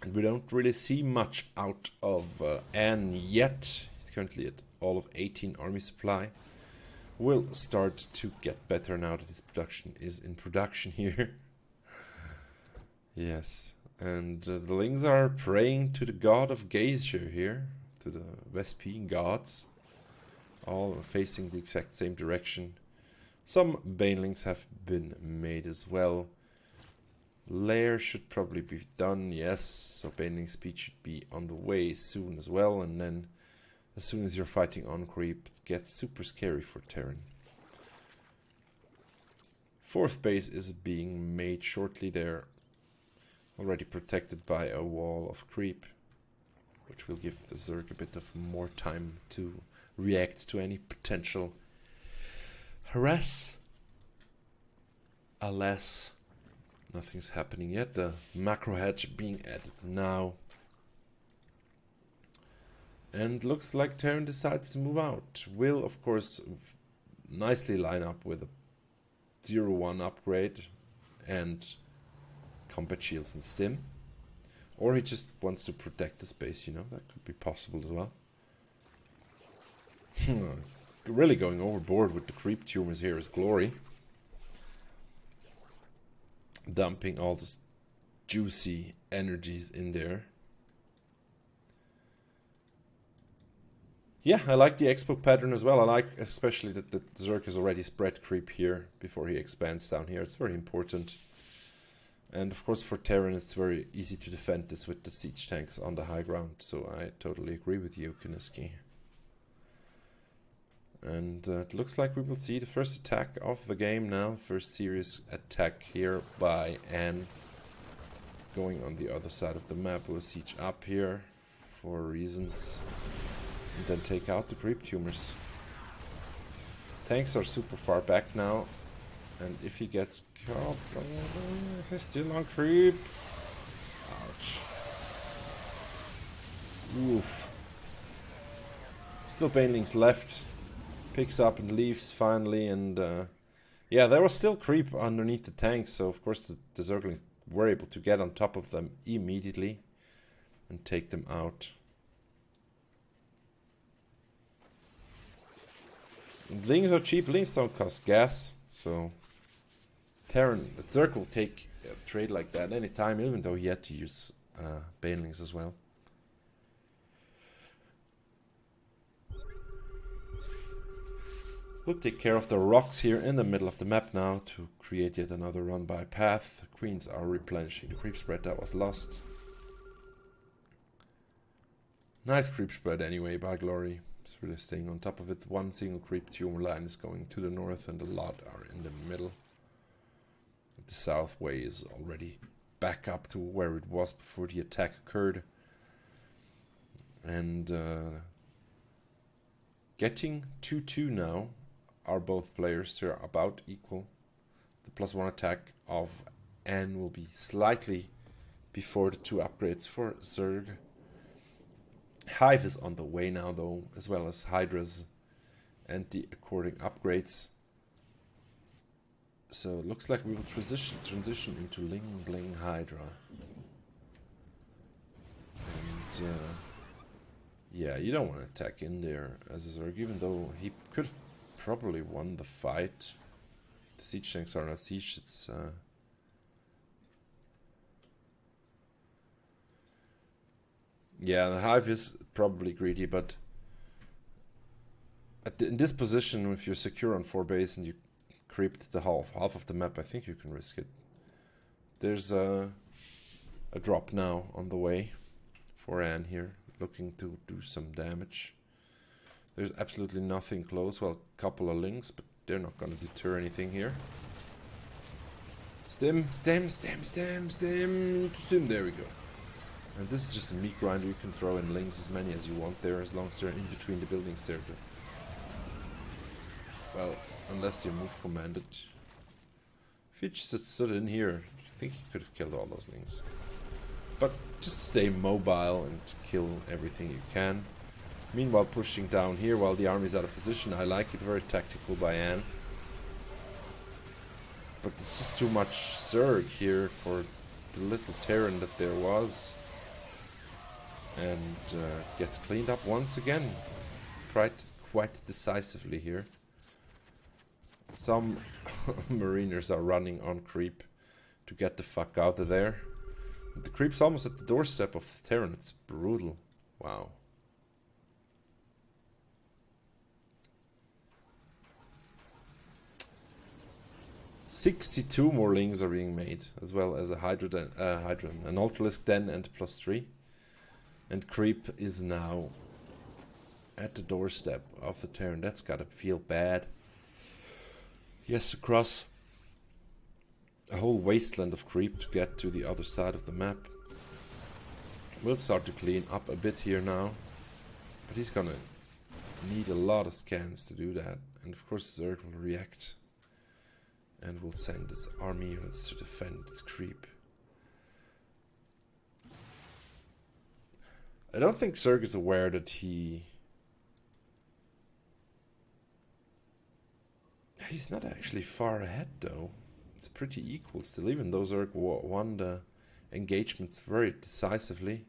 And we don't really see much out of Ann yet. He's currently at all of 18 army supply. Will start to get better now that his production is in production here. Yes, and the lings are praying to the god of Geysir here, to the Vespian gods. All facing the exact same direction. Some banelings have been made as well. Lair should probably be done, yes. So baneling speed should be on the way soon as well. And then as soon as you're fighting on creep, it gets super scary for Terran. 4th base is being made shortly there. Already protected by a wall of creep, which will give the Zerg a bit of more time to react to any potential harass. Alas, nothing's happening yet. The macro hedge being added now. And looks like Terran decides to move out. Will, of course, nicely line up with a 0-1 upgrade and combat shields and stim. Or he just wants to protect the space, you know, that could be possible as well. Really going overboard with the creep tumors here is glory. Dumping all those juicy energies in there. Yeah, I like the expo pattern as well. I like especially that the Zerg has already spread creep here before he expands down here. It's very important. And of course for Terran it's very easy to defend this with the siege tanks on the high ground. So I totally agree with you, Kuniski. And it looks like we will see the first attack of the game now. First serious attack here by Ann. Going on the other side of the map. We'll siege up here for reasons. And then take out the creep tumors. Tanks are super far back now. And if he gets caught, he's still on creep. Ouch. Oof. Still banelings left. Picks up and leaves finally, and yeah, there was still creep underneath the tanks, so of course the Zerglings were able to get on top of them immediately and take them out. Lings are cheap, Lings don't cost gas, so Terran, Zerg will take a trade like that anytime, even though he had to use Banelings as well. We'll take care of the rocks here in the middle of the map now to create yet another run-by path. Queens are replenishing the creep spread that was lost. Nice creep spread anyway by Glory. It's really staying on top of it. One single creep tumor line is going to the north and a lot are in the middle. The south way is already back up to where it was before the attack occurred. And getting 2-2 now. Are both players. They're about equal. The +1 attack of N will be slightly before the 2 upgrades for Zerg. Hive is on the way now though, as well as Hydras and the according upgrades. So it looks like we will transition into Ling Bling Hydra. And yeah, you don't want to attack in there as a Zerg, even though he could have probably won the fight. If the siege tanks are not siege, it's yeah, the Hive is probably greedy, but in this position, if you're secure on 4 base and you creeped the half of the map, I think you can risk it. There's a drop now on the way for Anne here, looking to do some damage. There's absolutely nothing close. Well, a couple of links, but they're not going to deter anything here. Stim. There we go. And this is just a meat grinder. You can throw in links as many as you want there, as long as they're in between the buildings there. Well, unless you're move commanded. If you just stood in here, I think you could have killed all those links. But just stay mobile and kill everything you can. Meanwhile, pushing down here while the army is out of position. I like it, very tactical by Anne. But it's just too much Zerg here for the little Terran that there was. And gets cleaned up once again. Quite decisively here. Some Mariners are running on creep to get the fuck out of there. The creep's almost at the doorstep of the Terran. It's brutal. Wow. 62 more lings are being made, as well as a Hydra, an Ultralisk Den and +3. And creep is now at the doorstep of the Terran. That's gotta feel bad. He has to cross a whole wasteland of creep to get to the other side of the map. We'll start to clean up a bit here now, but he's gonna need a lot of scans to do that. And of course Zerg will react and will send its army units to defend its creep. I don't think Zerg is aware that he's not actually far ahead though. It's pretty equal still, even though Zerg won the engagements very decisively.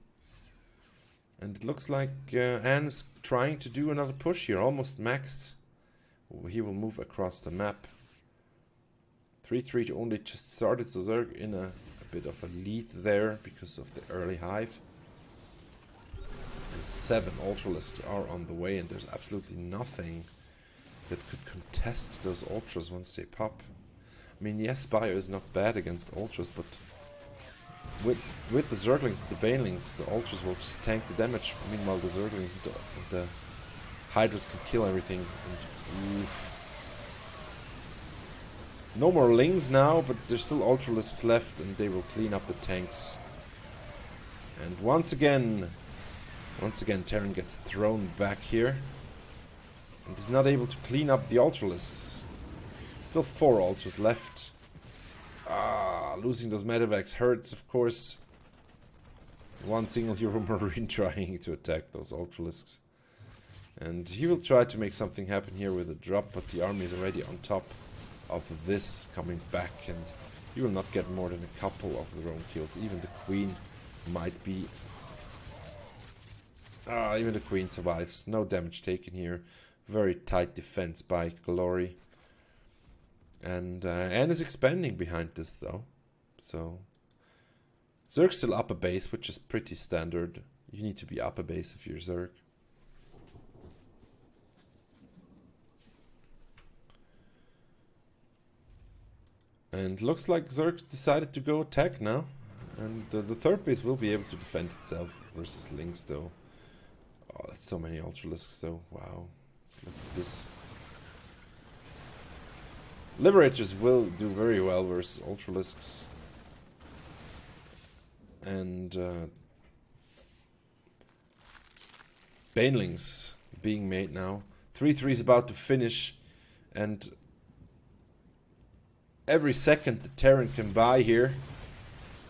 And it looks like Anne's trying to do another push here, almost maxed. He will move across the map. 3-3 only just started, so Zerg in a bit of a lead there because of the early hive. And 7 Ultralisks are on the way, and there's absolutely nothing that could contest those Ultras once they pop. I mean, yes, Bio is not bad against Ultras, but with the Zerglings and the Banelings, the Ultras will just tank the damage. Meanwhile, the Zerglings and the Hydras can kill everything. And, oof. No more Lings now, but there's still Ultralisks left, and they will clean up the tanks. And once again, Terran gets thrown back here. And is not able to clean up the Ultralisks. Still 4 Ultras left. Losing those medevacs hurts, of course. One single Hero Marine trying to attack those Ultralisks. And he will try to make something happen here with a drop, but the army is already on top of this, coming back, and you will not get more than a couple of the roam kills. Even the Queen might be... even the Queen survives. No damage taken here. Very tight defense by Glory. And is expanding behind this though. So Zerg's still upper base, which is pretty standard. You need to be upper base if you're Zerg. And looks like Zerg decided to go attack now. And the third base will be able to defend itself versus Lynx though. Oh, that's so many Ultralisks though. Wow. Look at this. Liberators will do very well versus Ultralisks. And Banelings being made now. 3-3 is about to finish. And every second the Terran can buy here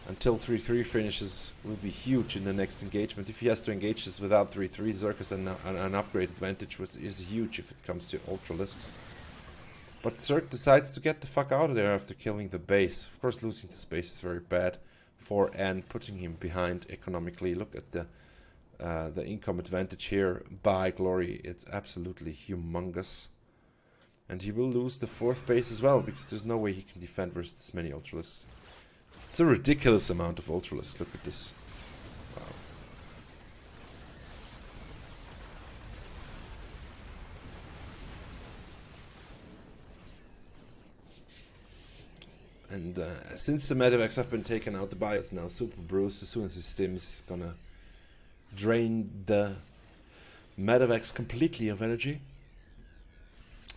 until 3-3 finishes will be huge in the next engagement. If he has to engage this without 3-3, Zerg has an upgrade advantage, which is huge if it comes to Ultralisks. But Zerg decides to get the fuck out of there after killing the base. Of course, losing the space is very bad for and putting him behind economically. Look at the income advantage here by Glory. It's absolutely humongous. And he will lose the fourth base as well, because there's no way he can defend versus this many Ultralisks. It's a ridiculous amount of Ultralisks. Look at this. Wow. And since the medevacs have been taken out, the bio is now super bruised. As soon as he stims, he's gonna drain the medevacs completely of energy.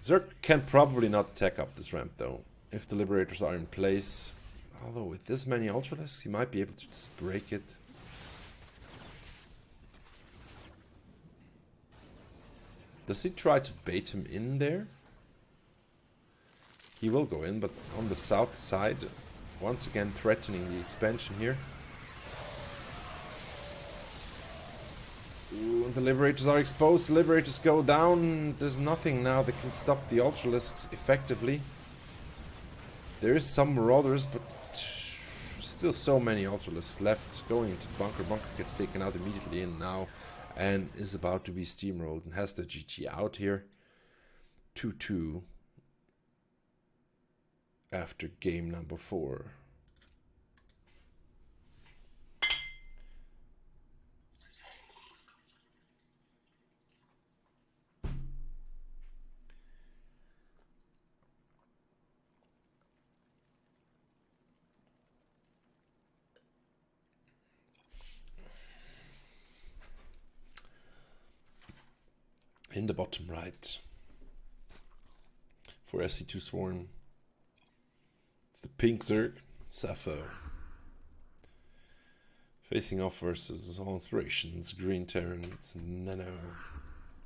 Zerg can probably not attack up this ramp though, if the Liberators are in place. Although with this many Ultralisks, he might be able to just break it. Does he try to bait him in there? He will go in, but on the south side, once again threatening the expansion here. Ooh, the Liberators are exposed. The Liberators go down. There's nothing now that can stop the Ultralisks effectively. There is some Marauders, but still so many Ultralisks left. Going into the bunker. Bunker gets taken out immediately in now and is about to be steamrolled and has the GG out here. 2-2 after game number 4. In the bottom right for SC2 Swarm, it's the pink Zerg, Sappho. Facing off versus All Inspirations, Green Terran, it's Nano.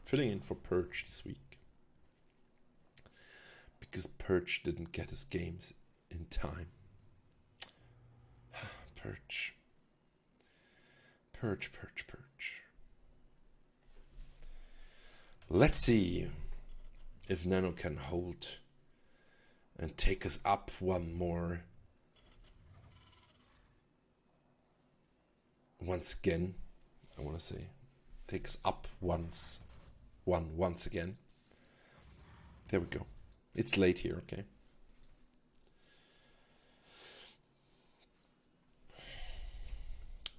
Filling in for Perch this week. Because Perch didn't get his games in time. Perch. Perch. Let's see if Nano can hold and take us up one more. Once again, I want to say, take us up once again. There we go. It's late here, okay?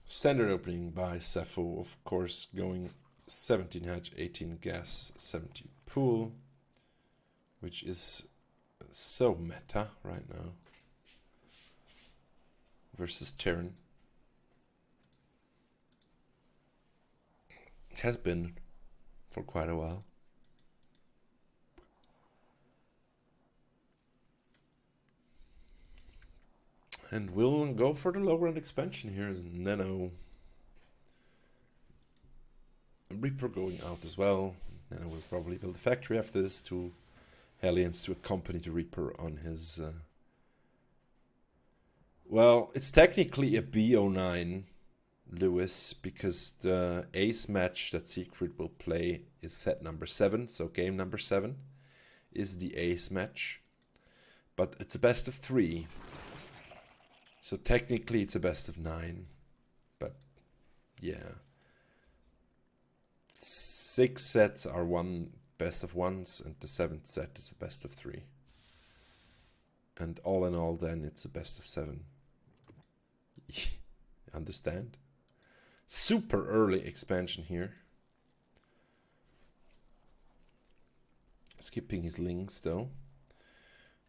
Standard opening by Sappho, of course, going 17 hatch, 18 gas, 17 pool, which is so meta right now versus Terran. It has been for quite a while. And we'll go for the low ground expansion here as Nano. Reaper going out as well. Nano will probably build a factory after this to Hellions to accompany the Reaper on his... Well, it's technically a B09, Lewis, because the ace match that Secret will play is set number 7, so game number 7 is the ace match. But it's a best of 3. So technically it's a best of 9. But yeah. 6 sets are one best of ones, and the 7th set is a best of 3. And all in all, then it's a best of 7. Understand? Super early expansion here. Skipping his links though,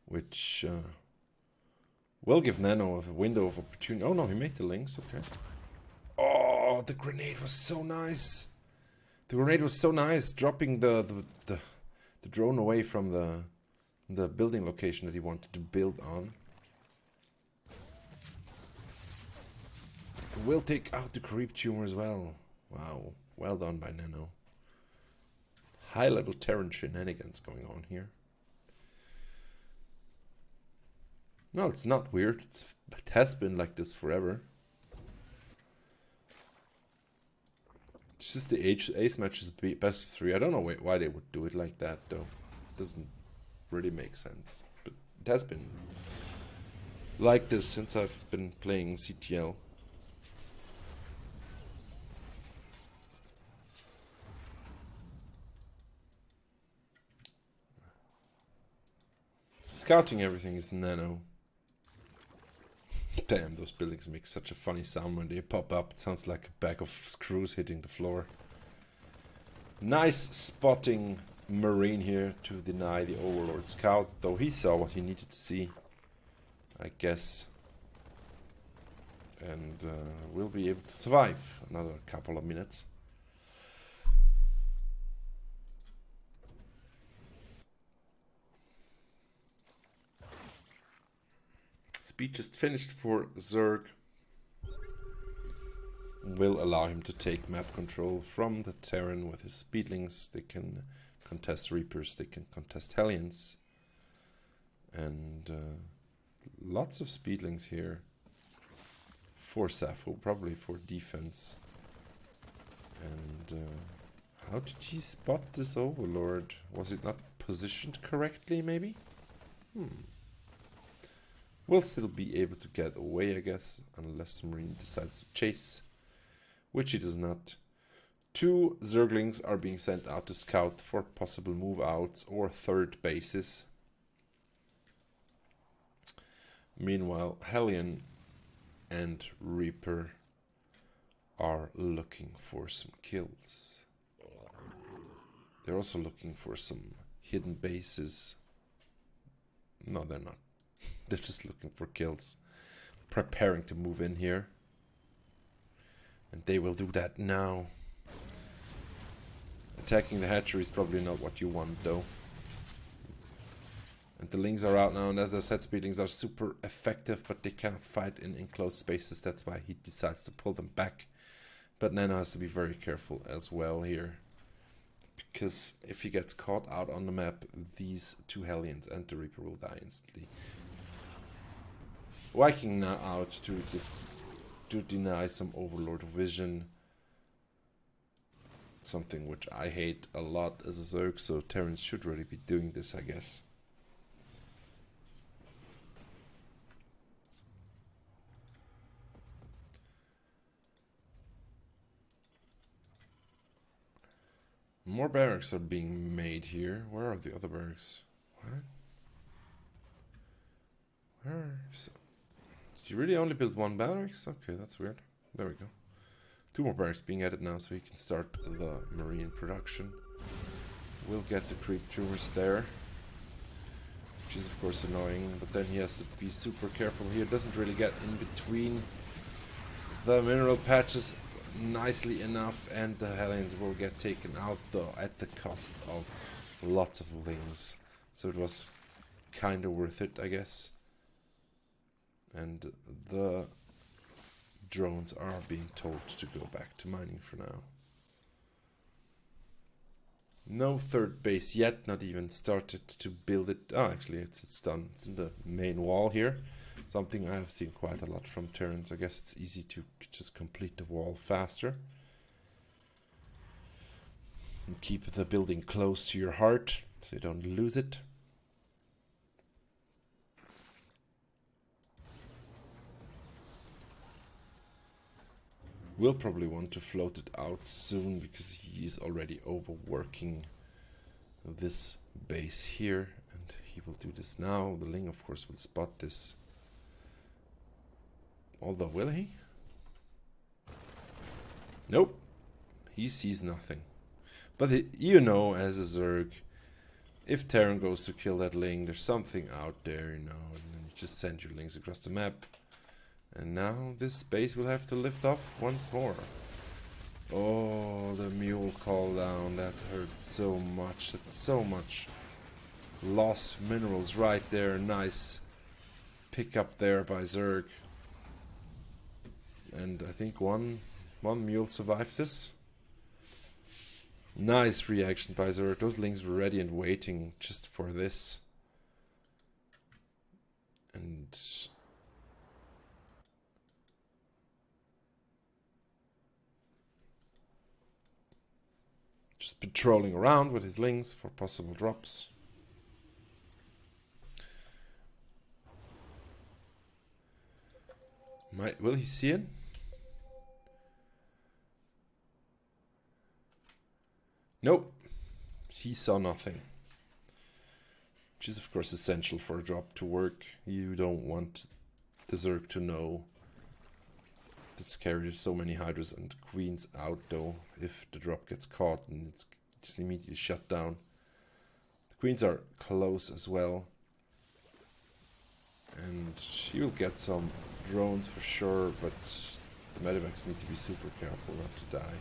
which will give Nano a window of opportunity. Oh no, he made the links, okay. Oh, the grenade was so nice. The grenade was so nice, dropping the drone away from the building location that he wanted to build on. Will take out the creep tumor as well. Wow, well done by Nano. High level Terran shenanigans going on here. No, it's not weird. It has been like this forever. It's just the ace match is best of 3. I don't know why they would do it like that though. It doesn't really make sense. But it has been like this since I've been playing CTL. Scouting everything is Nano. Damn, those buildings make such a funny sound when they pop up. It sounds like a bag of screws hitting the floor. Nice spotting Marine here to deny the Overlord scout, though he saw what he needed to see, I guess. And will be able to survive another couple of minutes. Speed just finished for Zerg. Will allow him to take map control from the Terran with his speedlings. They can contest Reapers, they can contest Hellions. And lots of speedlings here. For Sappho, probably for defense. And how did he spot this Overlord? Was it not positioned correctly, maybe? Will still be able to get away, I guess, unless the Marine decides to chase, which he does not. 2 Zerglings are being sent out to scout for possible move outs or third bases. Meanwhile, Hellion and Reaper are looking for some kills. They're also looking for some hidden bases. No, they're not. They're just looking for kills. Preparing to move in here. And they will do that now. Attacking the hatchery is probably not what you want though. And the lings are out now, and as I said, speedlings are super effective, but they cannot fight in enclosed spaces. That's why he decides to pull them back. But Nano has to be very careful as well here. Because if he gets caught out on the map, these 2 Hellions and the Reaper will die instantly. Viking now out to deny some Overlord vision. Something which I hate a lot as a Zerg, so Terrans should really be doing this, I guess. More barracks are being made here. Where are the other barracks? What? Where? Did you really only build 1 barracks? Okay, that's weird. There we go. 2 more barracks being added now, so he can start the Marine production. We'll get the creep tumors there, which is of course annoying, but then he has to be super careful here. Doesn't really get in between the mineral patches nicely enough, and the Hellions will get taken out though at the cost of lots of lings. So it was kind of worth it, I guess. And the drones are being told to go back to mining for now. No third base yet, not even started to build it. Oh, actually it's done. It's in the main wall here. Something I have seen quite a lot from Terrans. I guess it's easy to just complete the wall faster. And keep the building close to your heart so you don't lose it. Will probably want to float it out soon because he is already overworking this base here, and he will do this now. The Ling, of course, will spot this. Although, will he? Nope. He sees nothing. But you know, as a Zerg, if Terran goes to kill that Ling, there's something out there, you know, and then you just send your Lings across the map. And now this base will have to lift off once more. Oh, the mule call down, that hurts so much. That's so much lost minerals right there. Nice pick up there by Zerg. And I think one mule survived this. Nice reaction by Zerg. Those Lings were ready and waiting just for this. And just patrolling around with his Lings for possible drops. Will he see it? Nope. He saw nothing. Which is of course essential for a drop to work. You don't want the Zerg to know that scary. There's so many Hydras and Queens out though. If the drop gets caught and it's just immediately shut down. The Queens are close as well. And you will get some drones for sure, but the medevacs need to be super careful not to die.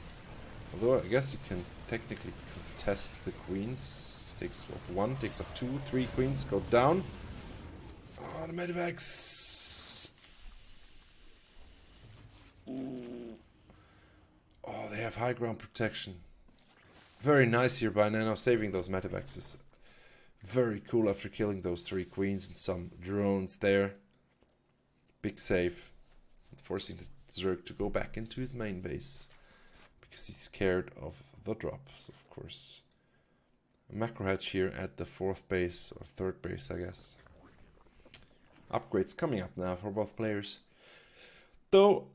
Although I guess you can technically contest the Queens. Takes up 1, takes up 2, 3 Queens go down. Oh, the medevacs. Ooh. Oh, they have high ground protection. Very nice here by Nano, saving those medevacs is very cool after killing those 3 Queens and some drones there. Big save. Forcing the Zerg to go back into his main base. Because he's scared of the drops, of course. A macro hatch here at the 4th base, or 3rd base, I guess. Upgrades coming up now for both players. Though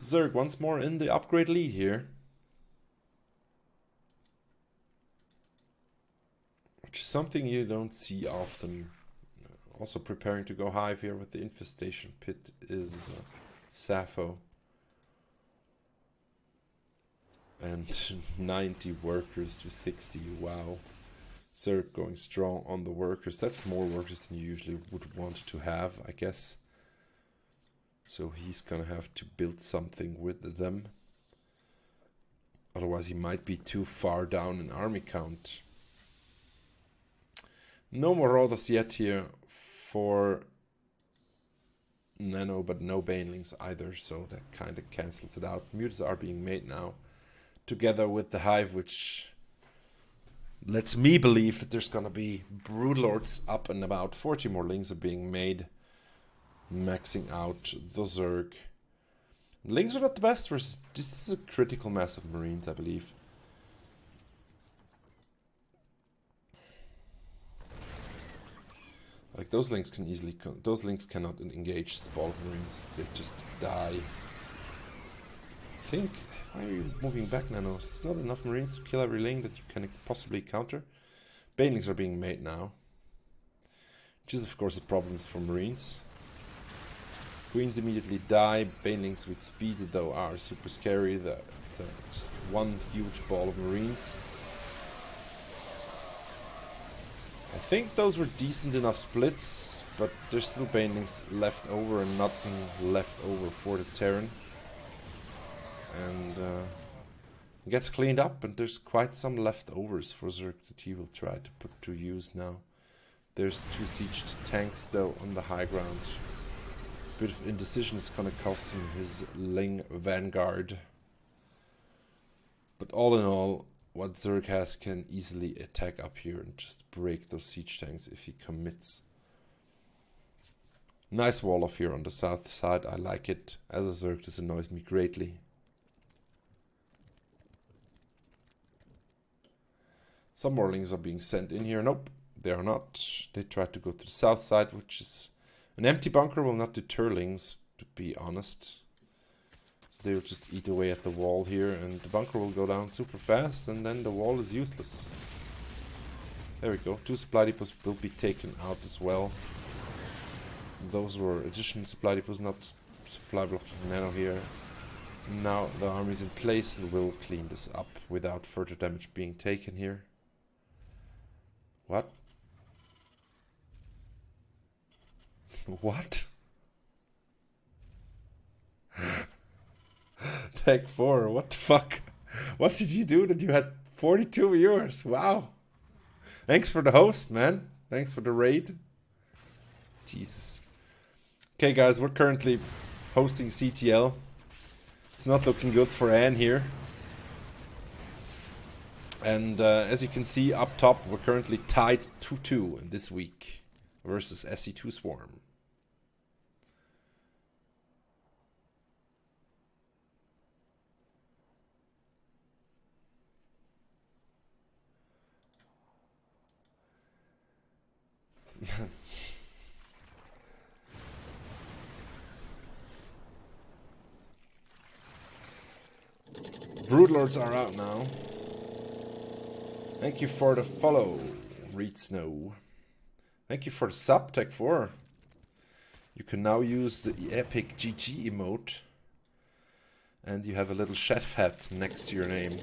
Zerg once more in the upgrade lead here. Which is something you don't see often. Also preparing to go hive here with the infestation pit is Sappho. And 90 workers to 60, wow. Zerg going strong on the workers. That's more workers than you usually would want to have, I guess. So he's gonna have to build something with them. Otherwise he might be too far down in army count. No more Marauders yet here for Nano, but no Banelings either, so that kind of cancels it out. Mutants are being made now, together with the Hive, which lets me believe that there's gonna be Broodlords up and about. 40 more Lings are being made, maxing out the Zerg. Lings are not the best, this is a critical mass of Marines, I believe. Like those Lings can easily, those Lings cannot engage this ball of Marines, they just die. I think, why are you moving back, Nano? There's not enough Marines to kill every Ling that you can possibly counter. Banelings are being made now. Which is of course a problem for Marines. Queens immediately die. Banelings with speed though are super scary. That's just one huge ball of Marines. I think those were decent enough splits, but there's still Banelings left over and nothing left over for the Terran. And it gets cleaned up, and there's quite some leftovers for Zerg that he will try to put to use now. There's 2 siege tanks though on the high ground. Bit of indecision is gonna cost him his Ling Vanguard. But all in all, what Zerg has can easily attack up here and just break those siege tanks if he commits. Nice wall off here on the south side, I like it. As a Zerg, this annoys me greatly. Some more Lings are being sent in here. Nope, they are not. They tried to go to the south side, which is an empty bunker will not deter Lings, to be honest. So They'll just eat away at the wall here, and the bunker will go down super fast, and then the wall is useless. There we go. 2 supply depots will be taken out as well. Those were additional supply depots, not supply blocking nano here. Now the army is in place and will clean this up without further damage being taken here. What? What? Tech 4, what the fuck? What did you do that you had 42 viewers? Wow. Thanks for the host, man. Thanks for the raid. Jesus. Okay, guys, we're currently hosting CTL. It's not looking good for Anne here. And as you can see up top, we're currently tied 2-2 in this week versus SC2 Swarm. Broodlords are out now. Thank you for the follow, Reed Snow. Thank you for the sub, Tech 4. You can now use the epic GG emote. And you have a little chef hat next to your name.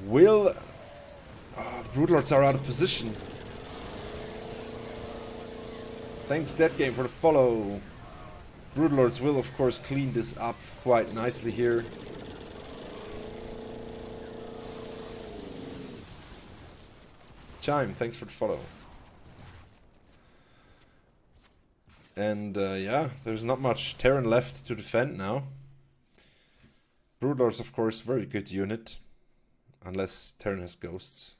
Will... Oh, the Broodlords are out of position. Thanks, Dead Game, for the follow. Broodlords will, of course, clean this up quite nicely here. Chime, thanks for the follow. And yeah, there's not much Terran left to defend now. Broodlords, of course, very good unit. Unless Terran has ghosts.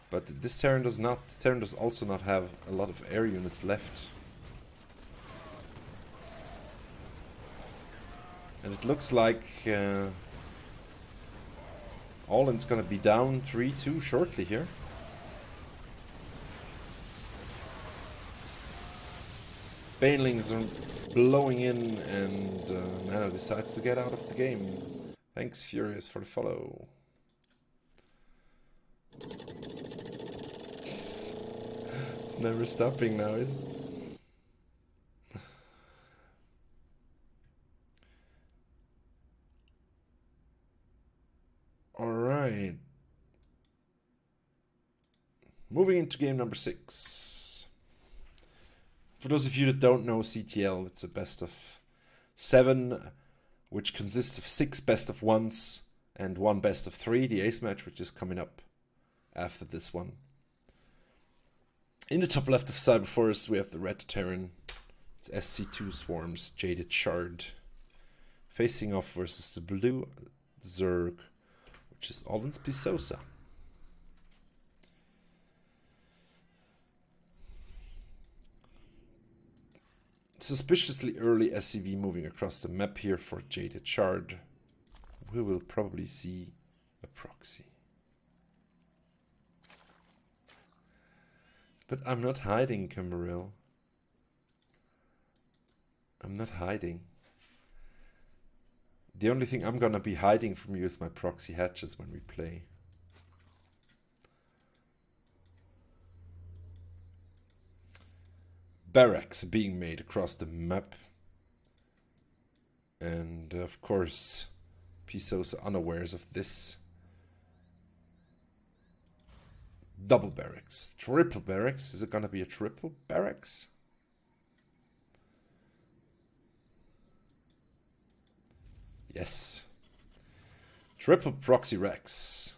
But this Terran does not. This Terran does also not have a lot of air units left. And it looks like Allin's gonna be down 3-2 shortly here. Banelings are blowing in, and Nano decides to get out of the game. Thanks, Furious, for the follow. It's never stopping now, is it? Alright. Moving into game number 6. For those of you that don't know CTL, it's a best of 7, which consists of 6 best of 1s and 1 best of 3, the ace match, which is coming up after this one. In the top left of Cyberforest, we have the red Terran. It's SC2 Swarm's Jaded Shard. Facing off versus the blue Zerg, which is Allin's Pisosa. Suspiciously early SCV moving across the map here for Jaded Shard. We will probably see a proxy. But I'm not hiding, Camaril. I'm not hiding. The only thing I'm gonna be hiding from you is my proxy hatches when we play. Barracks being made across the map. And of course, Pisos are unawares of this. Double barracks. Triple barracks. Is it gonna be a triple barracks? Yes. Triple proxy racks.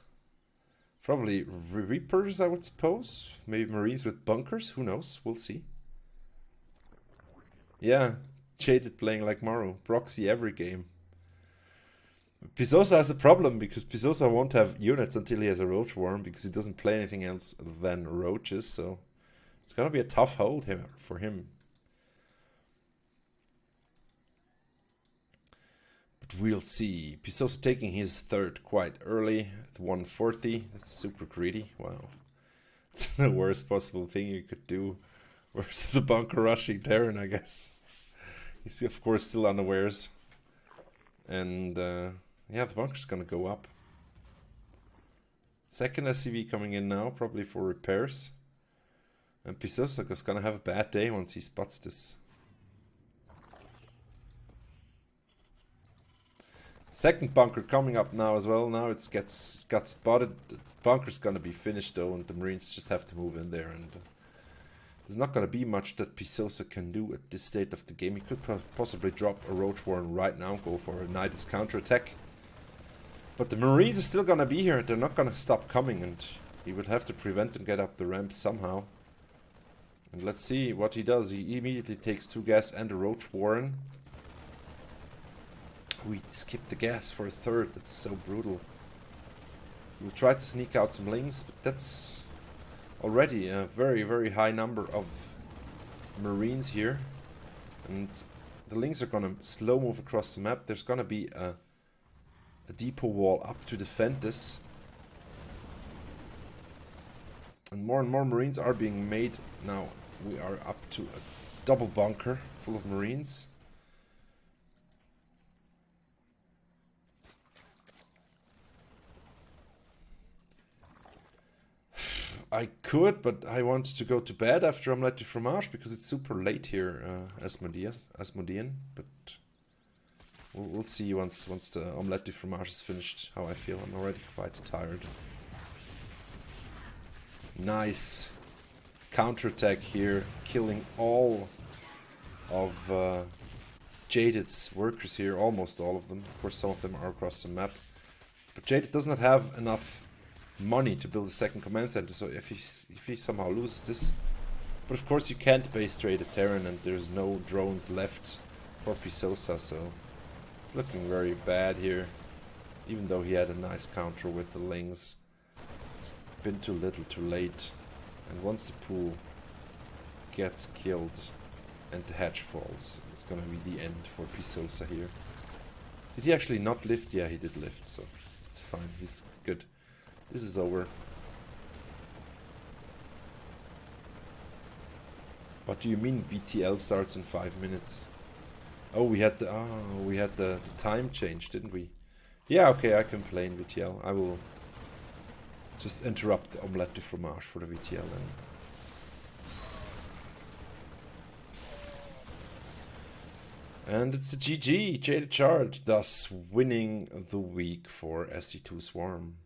Probably Reapers, I would suppose. Maybe Marines with bunkers. Who knows? We'll see. Yeah. Jaded playing like Morrow. Proxy every game. Pisosa has a problem because Pisosa won't have units until he has a Roach Worm because he doesn't play anything else than Roaches. So it's gonna be a tough hold here for him. We'll see. Pisos taking his third quite early at 140. That's super greedy. Wow. It's the worst possible thing you could do versus a bunker rushing Terran, I guess. He's of course still unawares. And yeah, the bunker's gonna go up. Second SCV coming in now, probably for repairs. And Pisosa's gonna have a bad day once he spots this. Second bunker coming up now as well. Now it's got spotted. The bunker's gonna be finished though, and the Marines just have to move in there. And there's not gonna be much that Pisosa can do at this state of the game. He could possibly drop a Roach Warren right now, go for a Nidus counterattack. But the Marines are still gonna be here. They're not gonna stop coming, and he would have to prevent them get up the ramp somehow. And let's see what he does. He immediately takes 2 gas and a Roach Warren. We skipped the gas for a third. That's so brutal. We'll try to sneak out some lings, but that's already a very, very high number of Marines here. And the lings are gonna slow move across the map. There's gonna be a depot wall up to defend this. And more Marines are being made. Now we are up to a double bunker full of Marines. I could, but I wanted to go to bed after Omelette du Fromage because it's super late here, Asmodean. But we'll see once the Omelette du Fromage is finished how I feel. I'm already quite tired. Nice counterattack here, killing all of Jaded's workers here, almost all of them. Of course, some of them are across the map. But Jaded does not have enough money to build a second command center, so if he somehow loses this, but of course you can't base trade a Terran, and there's no drones left for Pisosa, so it's looking very bad here. Even though he had a nice counter with the lings, it's been too little, too late. And once the pool gets killed and the hatch falls, it's gonna be the end for Pisosa here. Did he actually not lift? Yeah, he did lift, so it's fine. He's good. This is over. What do you mean VTL starts in 5 minutes? Oh, we had the time change, didn't we? Yeah, okay, I can play in VTL. I will just interrupt the Omelette du Fromage for the VTL then. And it's a GG, Jaded Chart, thus winning the week for SC2 Swarm.